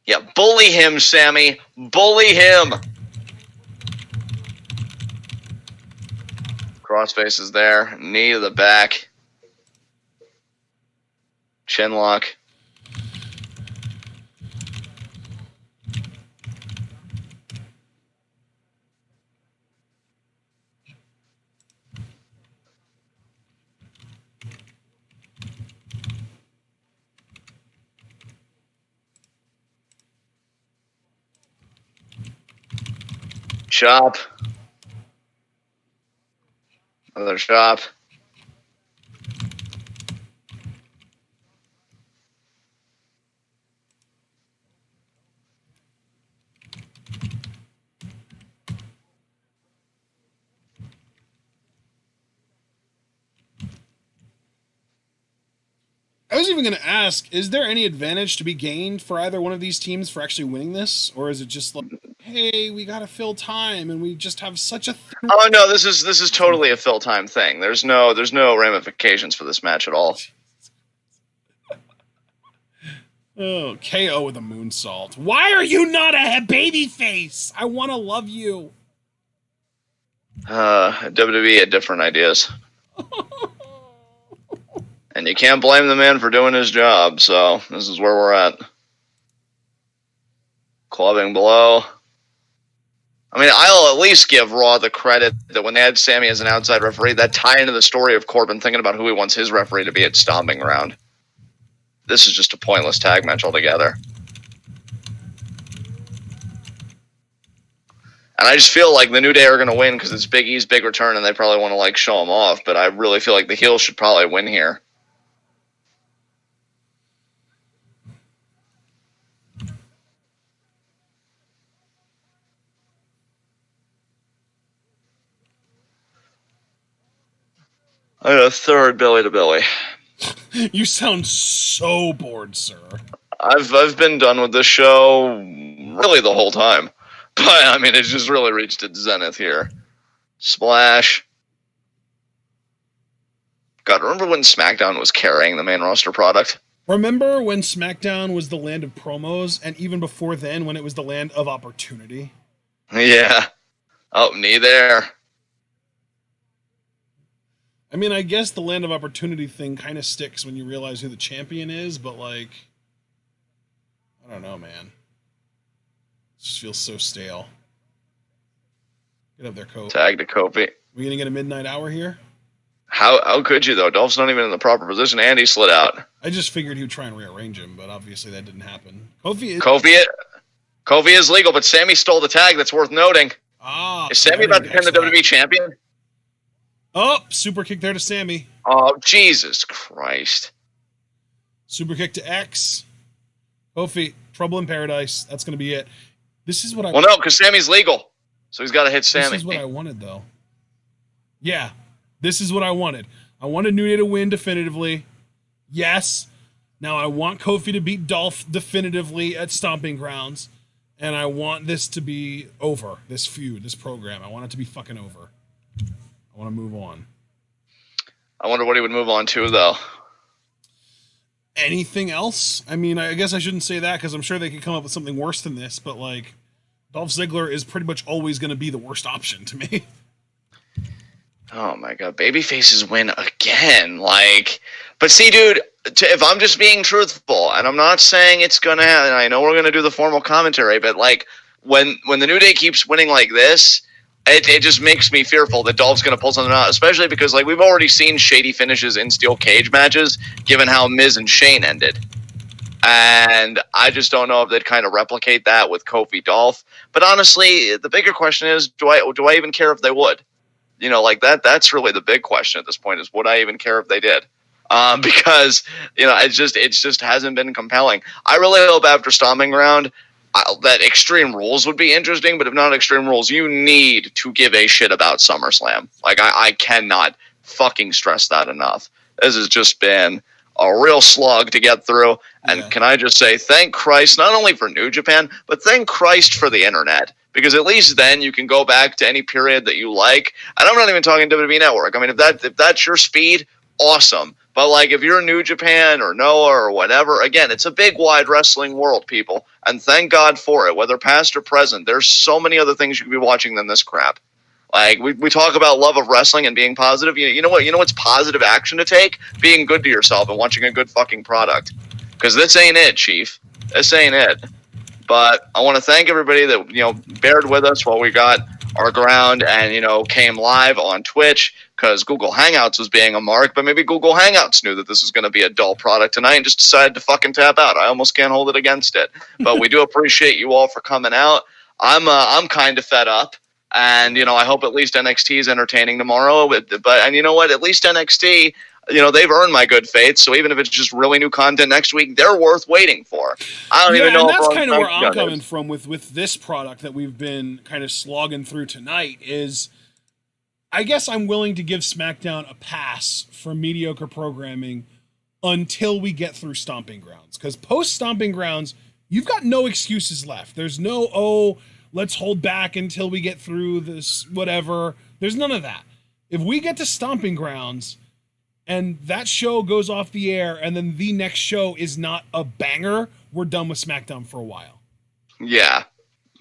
Yeah, bully him, Sammy. Bully him. Crossface is there. Knee to the back. Chin lock. Chop. Another chop. I was even going to ask, is there any advantage to be gained for either one of these teams for actually winning this? Or is it just like, hey, we got to fill time and we just have such a... Oh, no, this is totally a fill time thing. There's no ramifications for this match at all. Oh, KO with a moonsault. Why are you not a baby face? I want to love you. WWE had different ideas. And you can't blame the man for doing his job, so this is where we're at. Clubbing below. I mean, I'll at least give Raw the credit that when they had Sammy as an outside referee, that tie into the story of Corbin thinking about who he wants his referee to be at Stomping Ground. This is just a pointless tag match altogether. And I just feel like the New Day are going to win because it's Big E's big return and they probably want to like show him off, but I really feel like the heels should probably win here. I got a third Billy to Billy. You sound so bored, sir. I've been done with this show really the whole time. But, I mean, it's just really reached its zenith here. Splash. God, remember when SmackDown was carrying the main roster product? Remember when SmackDown was the land of promos, and even before then when it was the land of opportunity? Yeah. Oh, knee there. I mean, I guess the land of opportunity thing kind of sticks when you realize who the champion is, but like, I don't know, man. It just feels so stale. Get up there, Kofi. Tag to Kofi. We gonna get a midnight hour here? How could you, though? Dolph's not even in the proper position, and he slid out. I just figured he would try and rearrange him, but obviously that didn't happen. Kofi is legal, but Sammy stole the tag. That's worth noting. Is Sammy about to become the WWE champion? Oh, super kick there to Sammy. Oh, Jesus Christ. Super kick to X. Kofi, trouble in paradise. That's going to be it. This is what I... Well, no, because Sammy's legal. So he's got to hit Sammy. This is what I wanted, though. Yeah, this is what I wanted. I wanted New Day to win definitively. Yes. Now I want Kofi to beat Dolph definitively at Stomping Grounds. And I want this to be over. This feud, this program. I want it to be fucking over. I want to move on. I wonder what he would move on to, though. Anything else? I mean, I guess I shouldn't say that because I'm sure they could come up with something worse than this, but like, Dolph Ziggler is pretty much always going to be the worst option to me. Oh my God, babyfaces win again. Like, but see, dude, if I'm just being truthful, and I'm not saying it's going to happen, I know we're going to do the formal commentary, but like, when the New Day keeps winning like this, it just makes me fearful that Dolph's going to pull something out, especially because like we've already seen shady finishes in steel cage matches, given how Miz and Shane ended. And I just don't know if they'd kind of replicate that with Kofi Dolph. But honestly, the bigger question is, do I even care if they would? You know, like that's really the big question at this point is, would I even care if they did? Because, you know, it just hasn't been compelling. I really hope after Stomping Ground that Extreme Rules would be interesting, but if not Extreme Rules, you need to give a shit about SummerSlam. Like, I cannot fucking stress that enough. This has just been a real slug to get through. And Can I just say, thank Christ, not only for New Japan, but thank Christ for the internet. Because at least then you can go back to any period that you like. And I'm not even talking WWE Network. I mean, if that's your speed, awesome. But like if you're New Japan or Noah or whatever, again, it's a big, wide wrestling world, people. And thank God for it, whether past or present. There's so many other things you could be watching than this crap. Like we talk about love of wrestling and being positive. You know what's positive action to take? Being good to yourself and watching a good fucking product. Because this ain't it, Chief. This ain't it. But I want to thank everybody that, you know, bared with us while we got our ground and, you know, came live on Twitch because Google Hangouts was being a mark, but maybe Google Hangouts knew that this was going to be a dull product tonight and just decided to fucking tap out. I almost can't hold it against it. But we do appreciate you all for coming out. I'm kind of fed up. And, you know, I hope at least NXT is entertaining tomorrow. And you know what? At least NXT, you know, they've earned my good faith. So even if it's just really new content next week, they're worth waiting for. I don't even know. And that's kind of where I'm coming from with this product that we've been kind of slogging through tonight is I guess I'm willing to give SmackDown a pass for mediocre programming until we get through Stomping Grounds. Because post Stomping Grounds, you've got no excuses left. There's no, let's hold back until we get through this, whatever. There's none of that. If we get to Stomping Grounds and that show goes off the air and then the next show is not a banger, we're done with SmackDown for a while. Yeah,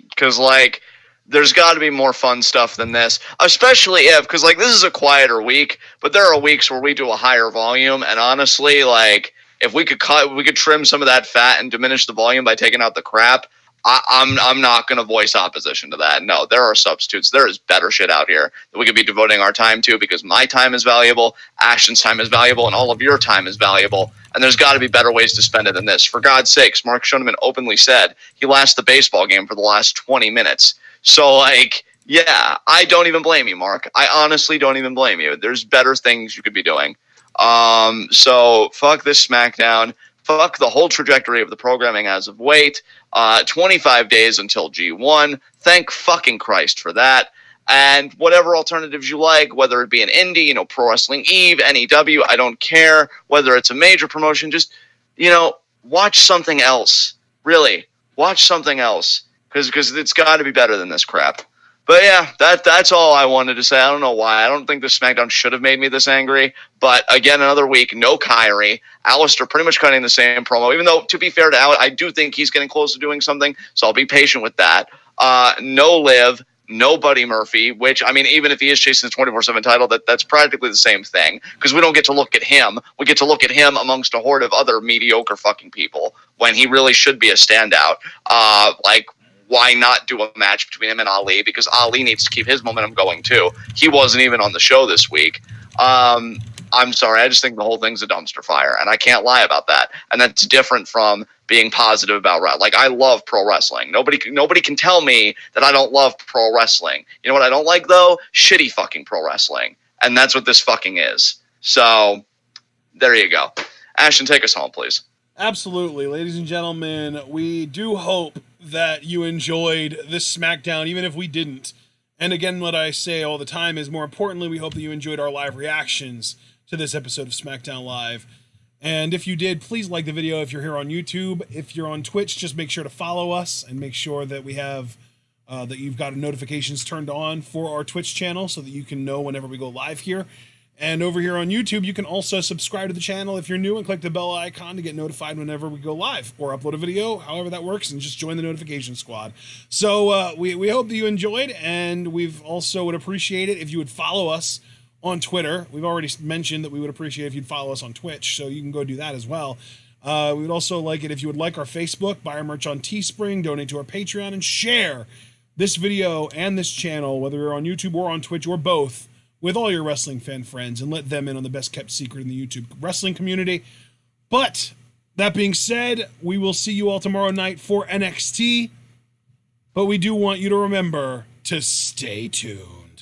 because like there's got to be more fun stuff than this, especially if, because like this is a quieter week, but there are weeks where we do a higher volume, and honestly, like if we could trim some of that fat and diminish the volume by taking out the crap. I'm not going to voice opposition to that. No, there are substitutes. There is better shit out here that we could be devoting our time to, because my time is valuable, Ashton's time is valuable, and all of your time is valuable. And there's got to be better ways to spend it than this. For God's sakes, Mark Schoeneman openly said he lasted the baseball game for the last 20 minutes. So, like, yeah, I don't even blame you, Mark. I honestly don't even blame you. There's better things you could be doing. So fuck this SmackDown. Fuck the whole trajectory of the programming as of late. 25 days until G1. Thank fucking Christ for that. And whatever alternatives you like, whether it be an indie, Pro Wrestling Eve, NEW, I don't care. Whether it's a major promotion, just, watch something else. Really, watch something else. Because it's got to be better than this crap. But yeah, that's all I wanted to say. I don't know why. I don't think this SmackDown should have made me this angry. But again, another week, no Kyrie. Alistair pretty much cutting the same promo. Even though, to be fair to Alistair, I do think he's getting close to doing something. So I'll be patient with that. No Liv, no Buddy Murphy, which, I mean, even if he is chasing the 24/7 title, that's practically the same thing. Because we don't get to look at him. We get to look at him amongst a horde of other mediocre fucking people when he really should be a standout. Why not do a match between him and Ali? Because Ali needs to keep his momentum going too. He wasn't even on the show this week. I'm sorry. I just think the whole thing's a dumpster fire, and I can't lie about that. And that's different from being positive about wrestling. Like, I love pro wrestling. Nobody can tell me that I don't love pro wrestling. You know what I don't like, though? Shitty fucking pro wrestling. And that's what this fucking is. So there you go. Ashton, take us home, please. Absolutely. Ladies and gentlemen, we do hope that you enjoyed this SmackDown, even if we didn't. And again, what I say all the time is, more importantly, we hope that you enjoyed our live reactions to this episode of SmackDown Live. And if you did, please like the video if you're here on YouTube. If you're on Twitch, just make sure to follow us and make sure that we have that you've got notifications turned on for our Twitch channel so that you can know whenever we go live here. And over here on YouTube, you can also subscribe to the channel if you're new and click the bell icon to get notified whenever we go live or upload a video, however that works, and just join the notification squad. So we hope that you enjoyed, and we've also would appreciate it if you would follow us on Twitter. We've already mentioned that we would appreciate if you'd follow us on Twitch, so you can go do that as well. We would also like it if you would like our Facebook, buy our merch on Teespring, donate to our Patreon, and share this video and this channel, whether you're on YouTube or on Twitch or both, with all your wrestling fan friends, and let them in on the best kept secret in the YouTube wrestling community. But that being said, we will see you all tomorrow night for NXT. But we do want you to remember to stay tuned.